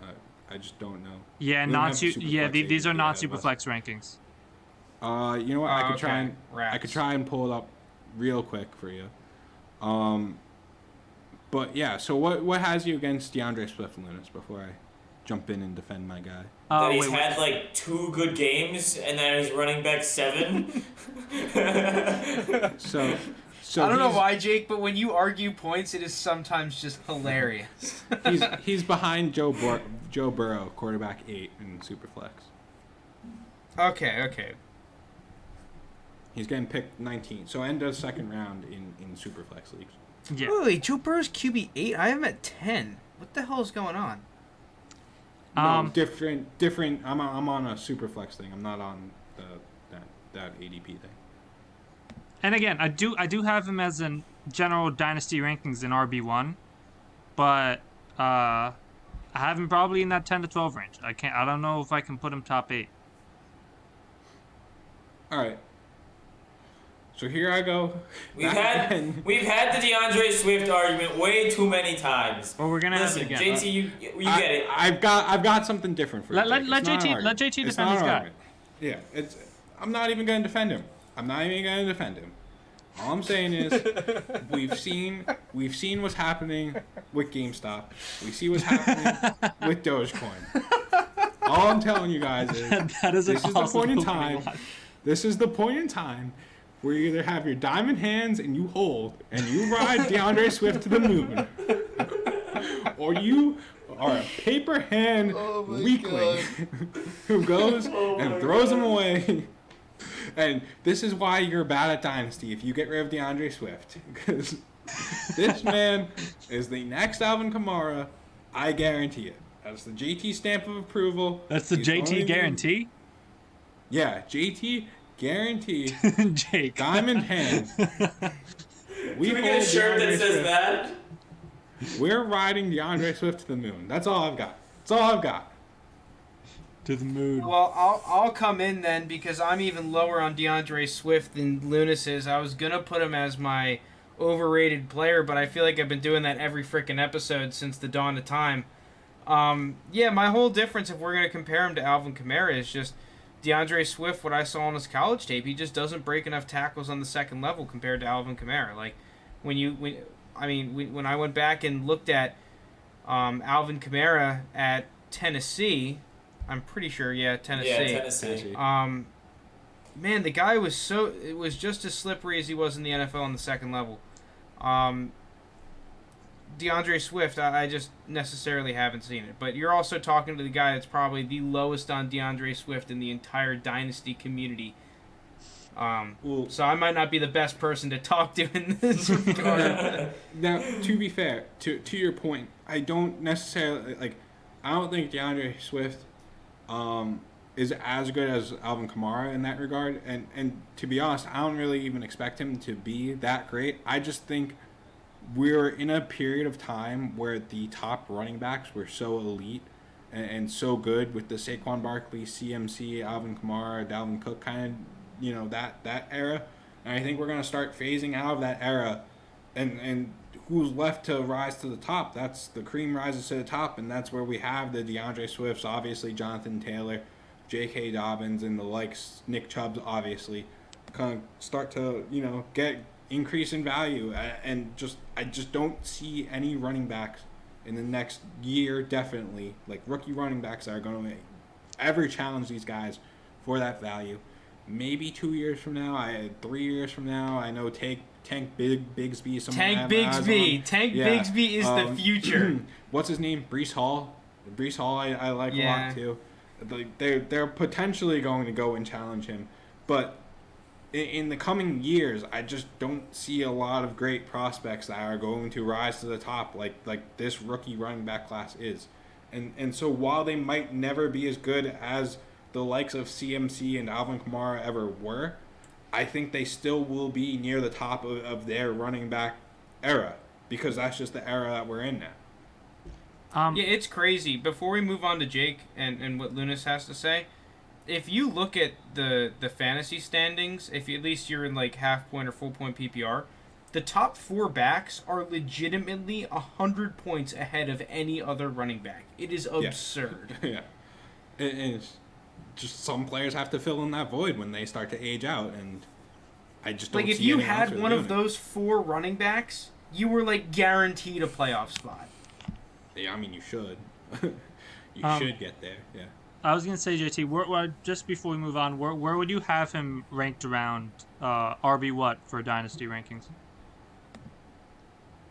I just don't know. Yeah, We don't have the these are ADP not ahead of us. Superflex rankings. You know what? I could okay. try and Rats. I could try and pull it up real quick for you. But yeah. So what has you against Deandre Swift, Lounis? Before I jump in and defend my guy. That he's Wait. had like 2 good games, and then he's running back 7. So I don't know he's- why, Jake, but when you argue points, it is sometimes just hilarious. He's behind Joe Burrow, quarterback 8 in Superflex. Okay. He's getting picked 19, so end of second round in Superflex leagues. Yeah. Wait, Joe Burrow's QB 8? I have him at 10. What the hell is going on? No, different. I'm on a Superflex thing. I'm not on that ADP thing. And again, I do have him as in general dynasty rankings in RB1, but I have him probably in that 10 to 12 range. I don't know if I can put him top 8. All right. So here I go. We've had the DeAndre Swift argument way too many times. Well, we're gonna Listen, have it again. JT, you get it. I've got something different for you. Let Jake. It's not an JT argument. It's defend not his an guy. argument. Yeah, I'm not even going to defend him. All I'm saying is we've seen what's happening with GameStop. We see what's happening with Dogecoin. All I'm telling you guys is That is this is the point in time. opening line. This is the point in time where you either have your diamond hands and you hold and you ride DeAndre Swift to the moon, or you are a paper hand weakling who goes and throws them away. And this is why you're bad at Dynasty if you get rid of DeAndre Swift. Because this man is the next Alvin Kamara. I guarantee it. That's the JT stamp of approval. That's the He's only JT the- guarantee. Yeah, JT guarantee. Jake. Diamond hand. We Can we get a shirt that says that? We're riding DeAndre Swift to the moon. That's all I've got. To the moon. Well, I'll come in then because I'm even lower on DeAndre Swift than Lounis is. I was going to put him as my overrated player, but I feel like I've been doing that every freaking episode since the dawn of time. Yeah, my whole difference, if we're going to compare him to Alvin Kamara, is just DeAndre Swift, what I saw on his college tape, he just doesn't break enough tackles on the second level compared to Alvin Kamara. Like, when I went back and looked at Alvin Kamara at Tennessee, I'm pretty sure, Tennessee. Yeah, Tennessee. Man, the guy was just as slippery as he was in the NFL on the second level. DeAndre Swift, I just necessarily haven't seen it. But you're also talking to the guy that's probably the lowest on DeAndre Swift in the entire Dynasty community. So I might not be the best person to talk to in this regard. Now, to be fair, to your point, I don't necessarily I don't think DeAndre Swift is as good as Alvin Kamara in that regard. And to be honest, I don't really even expect him to be that great. I just think we're in a period of time where the top running backs were so elite and so good with the Saquon Barkley, CMC, Alvin Kamara, Dalvin Cook kind of, that era. And I think we're going to start phasing out of that era. And who's left to rise to the top? That's the cream rises to the top, and that's where we have the DeAndre Swifts, obviously Jonathan Taylor, J.K. Dobbins, and the likes, Nick Chubbs, obviously, kind of start to, get increase in value. And I just don't see any running backs in the next year, definitely, like rookie running backs that are going to ever challenge these guys for that value. Maybe 2 years from now, 3 years from now, I know Tank Bigsby. Tank Bigsby is the future. What's his name? Breece Hall. Breece Hall, I like a lot too. They're potentially going to go and challenge him, but in the coming years, I just don't see a lot of great prospects that are going to rise to the top like this rookie running back class is, and so while they might never be as good as the likes of CMC and Alvin Kamara ever were, I think they still will be near the top of their running back era, because that's just the era that we're in now. Yeah, it's crazy. Before we move on to Jake and what Lounis has to say, if you look at the fantasy standings, if at least you're in like half point or full point PPR, the top 4 backs are legitimately 100 points ahead of any other running back. It is absurd. Yeah. It's just some players have to fill in that void when they start to age out, and I just don't like, if see you anyone else had really one doing of it. those 4 running backs, you were, like, guaranteed a playoff spot. Yeah, I mean, you should. You should get there, yeah. I was gonna say, JT, just before we move on, where would you have him ranked around RB what for Dynasty rankings?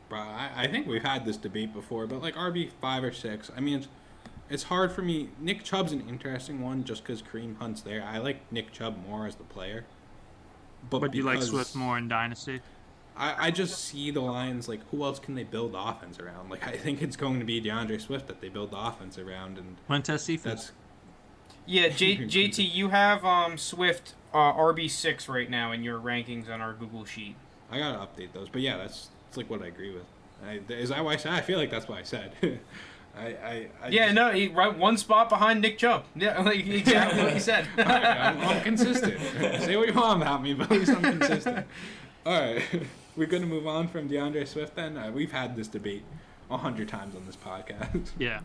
Bro, I think we've had this debate before, but like RB 5 or 6. I mean, it's hard for me. Nick Chubb's an interesting one just because Kareem Hunt's there. I like Nick Chubb more as the player. But you like Swift more in Dynasty? I just see the Lions, like, who else can they build the offense around? Like, I think it's going to be DeAndre Swift that they build the offense around, and Montez Cephas. that's Yeah, JT, you have Swift RB6 right now in your rankings on our Google Sheet. I gotta update those. But yeah, that's like what I agree with. Is that what I said? I feel like that's what I said. Right, one spot behind Nick Chubb. Yeah, like exactly what you said. I'm consistent. Say what you want about me, but at least I'm consistent. All right, we're gonna move on from DeAndre Swift then. We've had this debate 100 times on this podcast. Yeah.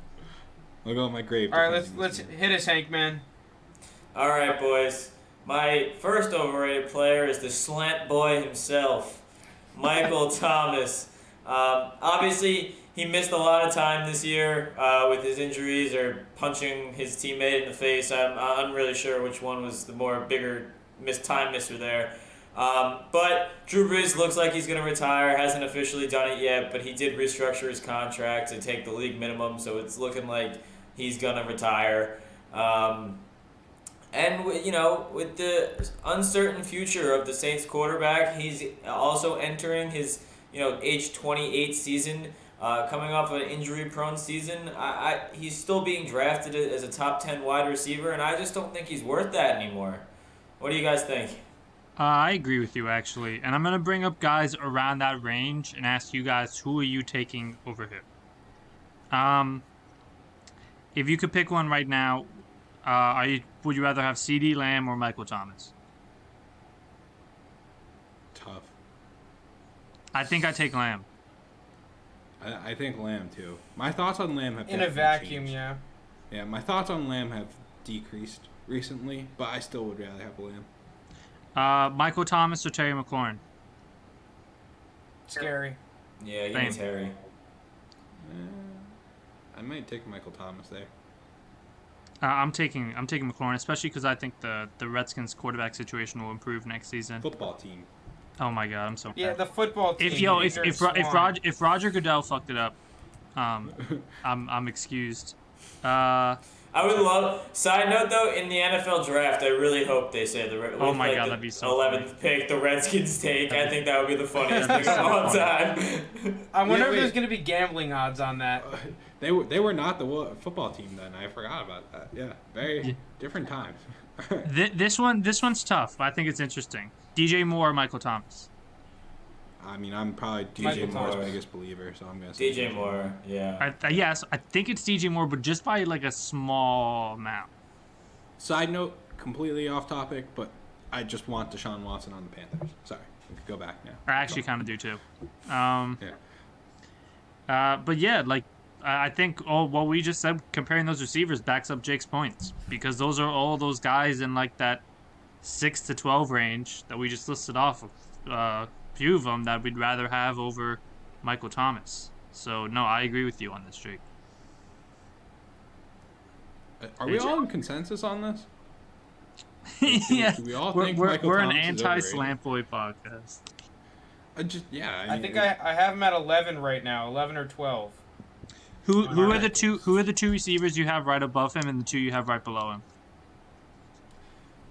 I'll go on my grave. All right, let's hit us, Hank, man. All right, boys. My first overrated player is the slant boy himself, Michael Thomas. Obviously, he missed a lot of time this year with his injuries or punching his teammate in the face. I'm unreally sure which one was the bigger misser there. But Drew Brees looks like he's going to retire. Hasn't officially done it yet, but he did restructure his contract to take the league minimum, so it's looking like he's going to retire. And with the uncertain future of the Saints quarterback, he's also entering his age 28 season, coming off an injury-prone season. He's still being drafted as a top 10 wide receiver, and I just don't think he's worth that anymore. What do you guys think? I agree with you, actually. And I'm going to bring up guys around that range and ask you guys, who are you taking over here? If you could pick one right now, would you rather have CeeDee Lamb or Michael Thomas? Tough. I think I take Lamb. I think Lamb too. My thoughts on Lamb have In a definitely vacuum, changed. yeah. Yeah, my thoughts on Lamb have decreased recently, but I still would rather have Lamb. Michael Thomas or Terry McLaurin? Scary. Yeah, you Same. need Terry. I might take Michael Thomas there. I'm taking McLaurin, especially because I think the Redskins quarterback situation will improve next season. Football team. Oh my God, I'm so Yeah, proud. the football team. If Roger Goodell fucked it up, I'm excused. I would love. Side note though, in the NFL draft, I really hope they say Oh my God, the that'd be so 11th pick, the Redskins take. I think that would be the funniest thing of all time. I wonder if wait. there's going to be gambling odds on that. They were not the football team then. I forgot about that. Yeah, very different times. This one's tough. I think it's interesting. DJ Moore or Michael Thomas? I mean, I'm probably DJ Michael Moore's Thomas. biggest believer, so I'm gonna say DJ Moore, yeah. Yes, I think it's DJ Moore, but just by like a small amount. Side note, completely off topic, but I just want Deshaun Watson on the Panthers. Sorry, we could go back now. I actually kind of do too. Yeah. But yeah, like I think what we just said, comparing those receivers backs up Jake's points, because those are all those guys in like that 6 to 12 range that we just listed off. Few of them that we'd rather have over Michael Thomas. So no, I agree with you on this, Jake. Are we all in consensus on this? Yeah, Do we all think we're Michael an Thomas is anti-slant boy podcast. I mean, I think I have him at 11 right now, 11 or 12. Who are the two receivers you have right above him and the two you have right below him?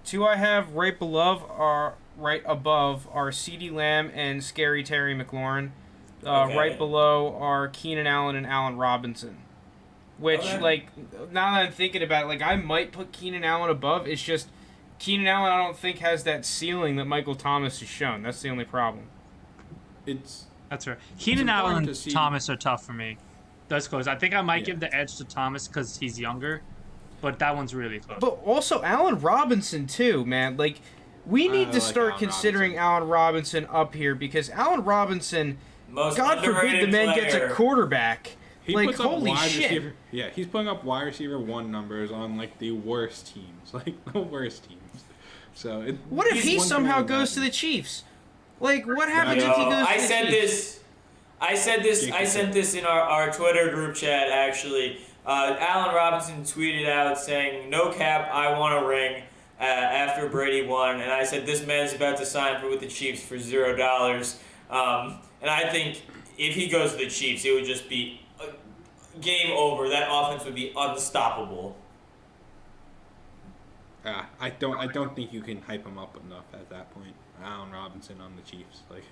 Two I have right above are CeeDee Lamb and Scary Terry McLaurin. Okay. Right below are Keenan Allen and Allen Robinson. Which, Okay. now that I'm thinking about it, I might put Keenan Allen above. It's just Keenan Allen I don't think has that ceiling that Michael Thomas has shown. That's the only problem. That's right. Keenan important Allen to and see- Thomas are tough for me. That's close. I think I might give the edge to Thomas because he's younger, but that one's really close. But also Allen Robinson too, man. We need to like start Allen considering Robinson. Allen Robinson up here because Allen Robinson, Most God forbid the underrated man gets a player. quarterback. He Like, puts up holy wide shit. receiver. Yeah, he's putting up wide receiver 1 numbers on like the worst teams, like the worst teams. So What if he's he one somehow thing goes to the about Chiefs? Like, what happens No, if he goes to I the said Chiefs? I sent this in our Twitter group chat actually. Allen Robinson tweeted out saying, "No cap, I want a ring." After Brady won, and I said this man's about to sign with the Chiefs for $0. And I think if he goes to the Chiefs, it would just be game over. That offense would be unstoppable. I don't think you can hype him up enough at that point. Allen Robinson on the Chiefs, like.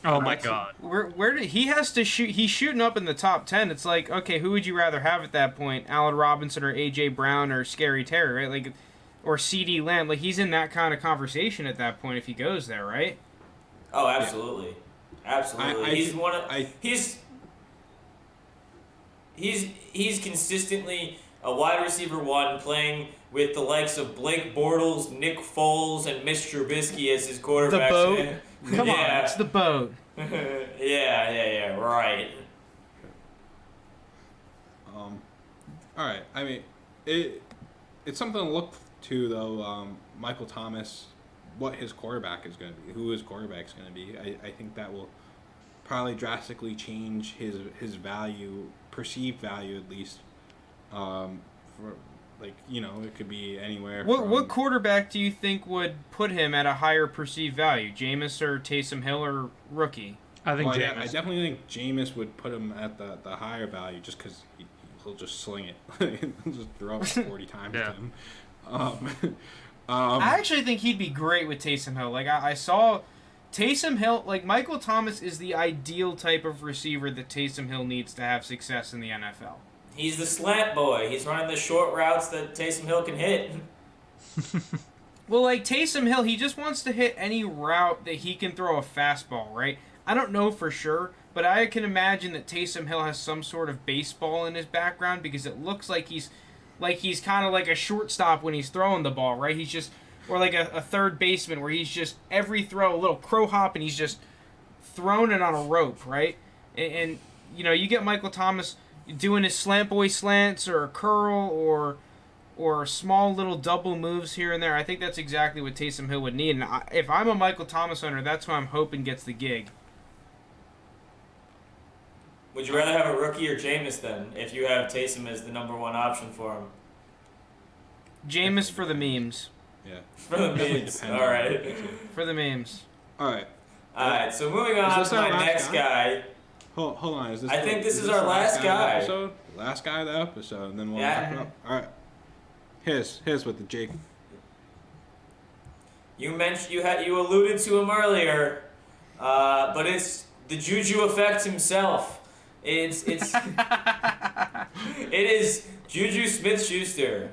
Oh my God. Where did he has to shoot? He's shooting up in the top 10. It's like, okay, who would you rather have at that point? Allen Robinson or AJ Brown or Scary Terry, right? Like, or CD Lamb. Like, he's in that kind of conversation at that point if he goes there, right? Oh, absolutely, absolutely. He's consistently a wide receiver 1 playing with the likes of Blake Bortles, Nick Foles, and Mitch Trubisky as his quarterbacks. The boat. Come on, it's the boat. yeah, right. All right. I mean, it's something to look to though. Michael Thomas, what his quarterback is going to be, who his quarterback is going to be. I think that will probably drastically change his value, perceived value at least. For like, you know, it could be anywhere. What quarterback do you think would put him at a higher perceived value? Jameis or Taysom Hill or rookie? I think I Jameis. definitely think Jameis would put him at the higher value just because he'll just sling it. He'll just throw it 40 times Yeah. to him. I actually think he'd be great with Taysom Hill. Like, I saw Taysom Hill, like, Michael Thomas is the ideal type of receiver that Taysom Hill needs to have success in the NFL. He's the slant boy. He's running the short routes that Taysom Hill can hit. Well, like, Taysom Hill, he just wants to hit any route that he can throw a fastball, right? I don't know for sure, but I can imagine that Taysom Hill has some sort of baseball in his background because it looks like he's kind of like a shortstop when he's throwing the ball, right? He's just, or like a third baseman where he's just, every throw, a little crow hop, and he's just throwing it on a rope, right? And you know, you get Michael Thomas doing his slant boy slants or a curl or small little double moves here and there. I think that's exactly what Taysom Hill would need. And if I'm a Michael Thomas owner, that's who I'm hoping gets the gig. Would you rather have a rookie or Jameis then, if you have Taysom as the number 1 option for him? Jameis for the memes. Yeah. For the memes. All right. For the memes. All right. All right. So moving on this to our my last next guy. Hold on. Is this? I think this is our last of guy. the episode? Last guy of the episode, and then we'll Yeah. wrap it up. All right. Here's with the Jake. You mentioned you alluded to him earlier, but it's the Juju effect himself. It is Juju Smith-Schuster.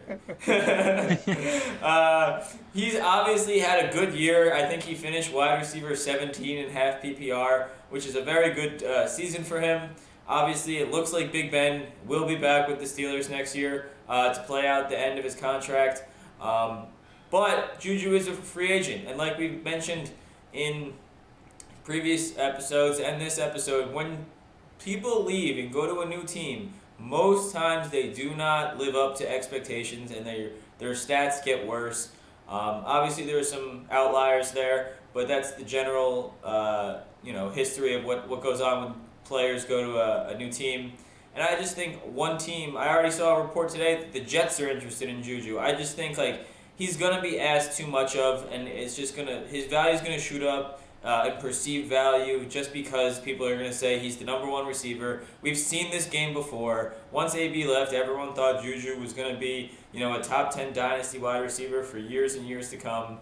He's obviously had a good year. I think he finished wide receiver 17 in half PPR, which is a very good season for him. Obviously, it looks like Big Ben will be back with the Steelers next year to play out the end of his contract. But Juju is a free agent, and like we mentioned in previous episodes and this episode, when people leave and go to a new team, most times they do not live up to expectations, and their stats get worse. Obviously, there are some outliers there, but that's the general history of what goes on when players go to a new team. And I just think one team, I already saw a report today that the Jets are interested in Juju. I just think like he's gonna be asked too much of, and it's just his value is gonna shoot up. In perceived value, just because people are going to say he's the number 1 receiver. We've seen this game before. Once AB left, everyone thought Juju was going to be, a top 10 dynasty wide receiver for years and years to come,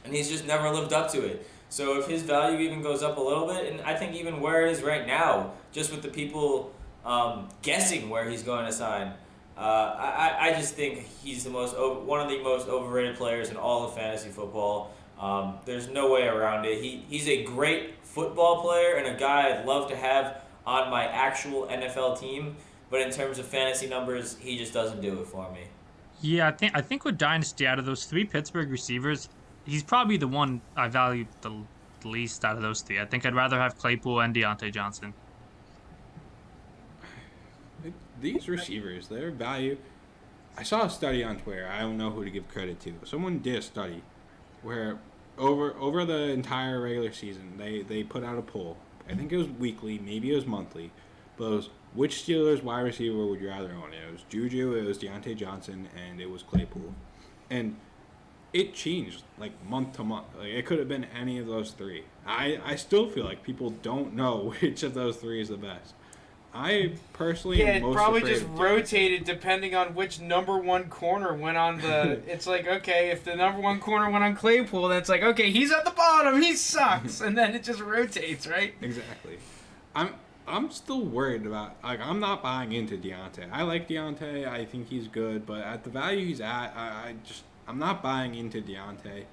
and he's just never lived up to it. So if his value even goes up a little bit, and I think even where it is right now, just with the people guessing where he's going to sign, I just think he's one of the most overrated players in all of fantasy football. There's no way around it. He's a great football player and a guy I'd love to have on my actual NFL team, but in terms of fantasy numbers, he just doesn't do it for me. Yeah, I think with Dynasty, out of those three Pittsburgh receivers, he's probably the one I value the least out of those three. I think I'd rather have Claypool and Deontay Johnson. These receivers, their value. I saw a study on Twitter. I don't know who to give credit to. Someone did a study where over the entire regular season, they put out a poll. I think it was weekly, maybe it was monthly, but it was which Steelers wide receiver would you rather own? It was Juju, it was Deontay Johnson, and it was Claypool. And it changed like month to month. Like it could have been any of those three. I still feel like people don't know which of those three is the best. I personally am it most probably afraid just of rotated depending on which number one corner went on the. It's like, okay, if the number one corner went on Claypool, then it's like, okay, he's at the bottom, he sucks, and then it just rotates, right? Exactly. I'm still worried about, like, I'm not buying into Deontay. I like Deontay. I think he's good, but at the value he's at, I'm not buying into Deontay.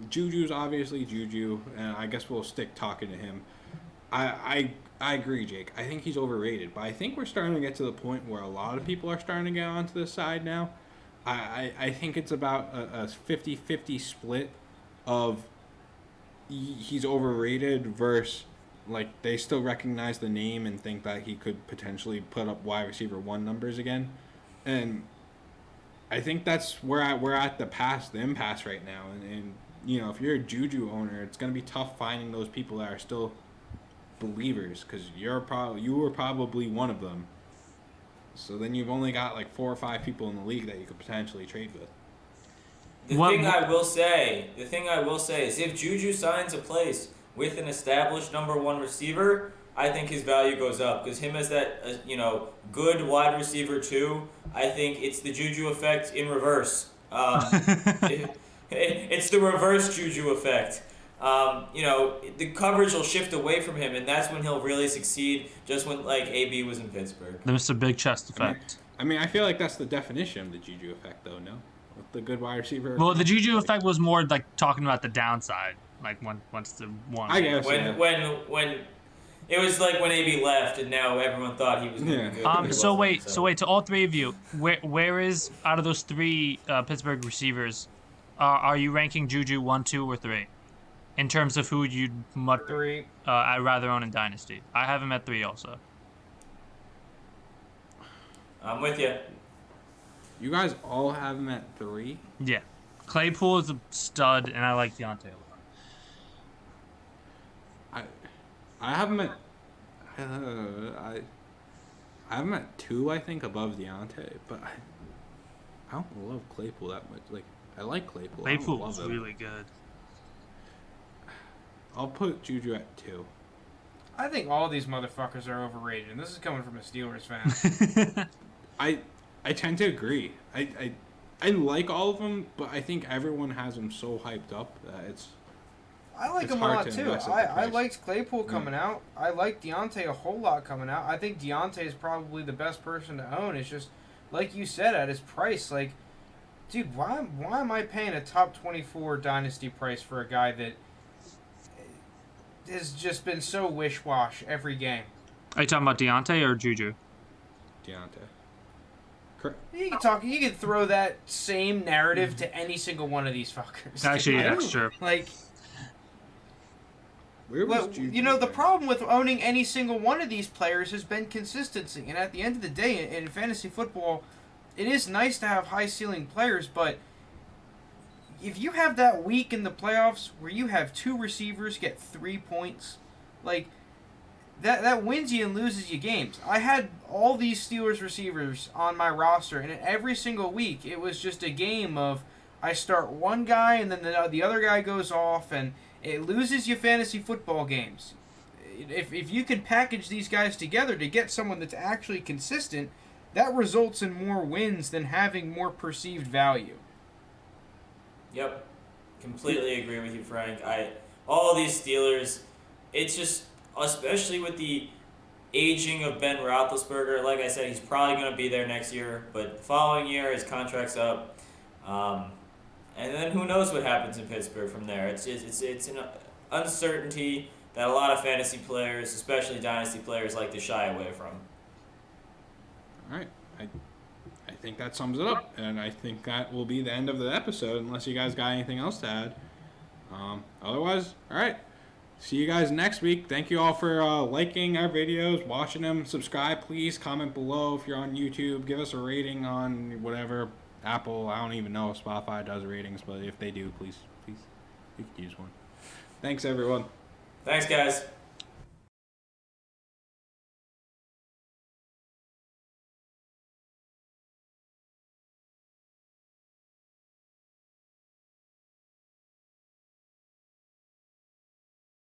Juju's obviously Juju, and I guess we'll stick talking to him. I agree, Jake. I think he's overrated, but I think we're starting to get to the point where a lot of people are starting to get onto this side now. I think it's about a 50-50 split of he's overrated versus, like, they still recognize the name and think that he could potentially put up wide receiver 1 numbers again. And I think that's where we're at the impasse right now. And you know, if you're a Juju owner, it's going to be tough finding those people that are still believers, because you were probably one of them. So then you've only got like 4 or 5 people in the league that you could potentially trade with. The thing I will say is if Juju signs a place with an established number 1 receiver, I think his value goes up, because him as that good wide receiver 2, I think it's the Juju effect in reverse. It's the reverse Juju effect. The coverage will shift away from him, and that's when he'll really succeed, just when, like, AB was in Pittsburgh. The Mr. Big Chest effect. I mean, I feel like that's the definition of the Juju effect, though, no? With the good wide receiver. Well, the Juju effect was more like talking about the downside, like once the one. I guess, when it was like when AB left, and now everyone thought he was going to be good. So wait, to all three of you, where is, out of those three Pittsburgh receivers, are you ranking Juju 1, 2, or 3? In terms of who you'd much 3. I'd rather own in Dynasty. I have him at 3 also. I'm with you. You guys all have him at 3? Yeah. Claypool is a stud, and I like Deontay a lot. I have him at I have him at 2, I think, above Deontay, but I don't love Claypool that much. Like, I like Claypool. Claypool's really good. I'll put Juju at 2. I think all these motherfuckers are overrated, and this is coming from a Steelers fan. I tend to agree. I like all of them, but I think everyone has them so hyped up that it's. I like him a lot too. I liked Claypool coming out. I like Deontay a whole lot coming out. I think Deontay is probably the best person to own. It's just, like you said, at his price. Like, dude, why am I paying a top 24 Dynasty price for a guy that has just been so wish-wash every game? Are you talking about Deontay or Juju? Deontay. You can throw that same narrative to any single one of these fuckers. Actually, that's true. Like, where was Juju? the problem with owning any single one of these players has been consistency. And at the end of the day, in fantasy football, it is nice to have high-ceiling players, but if you have that week in the playoffs where you have 2 receivers get 3 points, like, that wins you and loses you games. I had all these Steelers receivers on my roster, and every single week it was just a game of I start one guy and then the other guy goes off, and it loses you fantasy football games. If you can package these guys together to get someone that's actually consistent, that results in more wins than having more perceived value. Yep. Completely agree with you, Frank. All these Steelers, it's just, especially with the aging of Ben Roethlisberger, like I said, he's probably going to be there next year, but the following year his contract's up, and then who knows what happens in Pittsburgh from there. It's an uncertainty that a lot of fantasy players, especially dynasty players, like to shy away from. All right, I think that sums it up, and I think that will be the end of the episode unless you guys got anything else to add. Otherwise, all right. See you guys next week. Thank you all for liking our videos, watching them. Subscribe, please. Comment below if you're on YouTube. Give us a rating on whatever. Apple, I don't even know if Spotify does ratings, but if they do, please, you can use one. Thanks, everyone. Thanks, guys.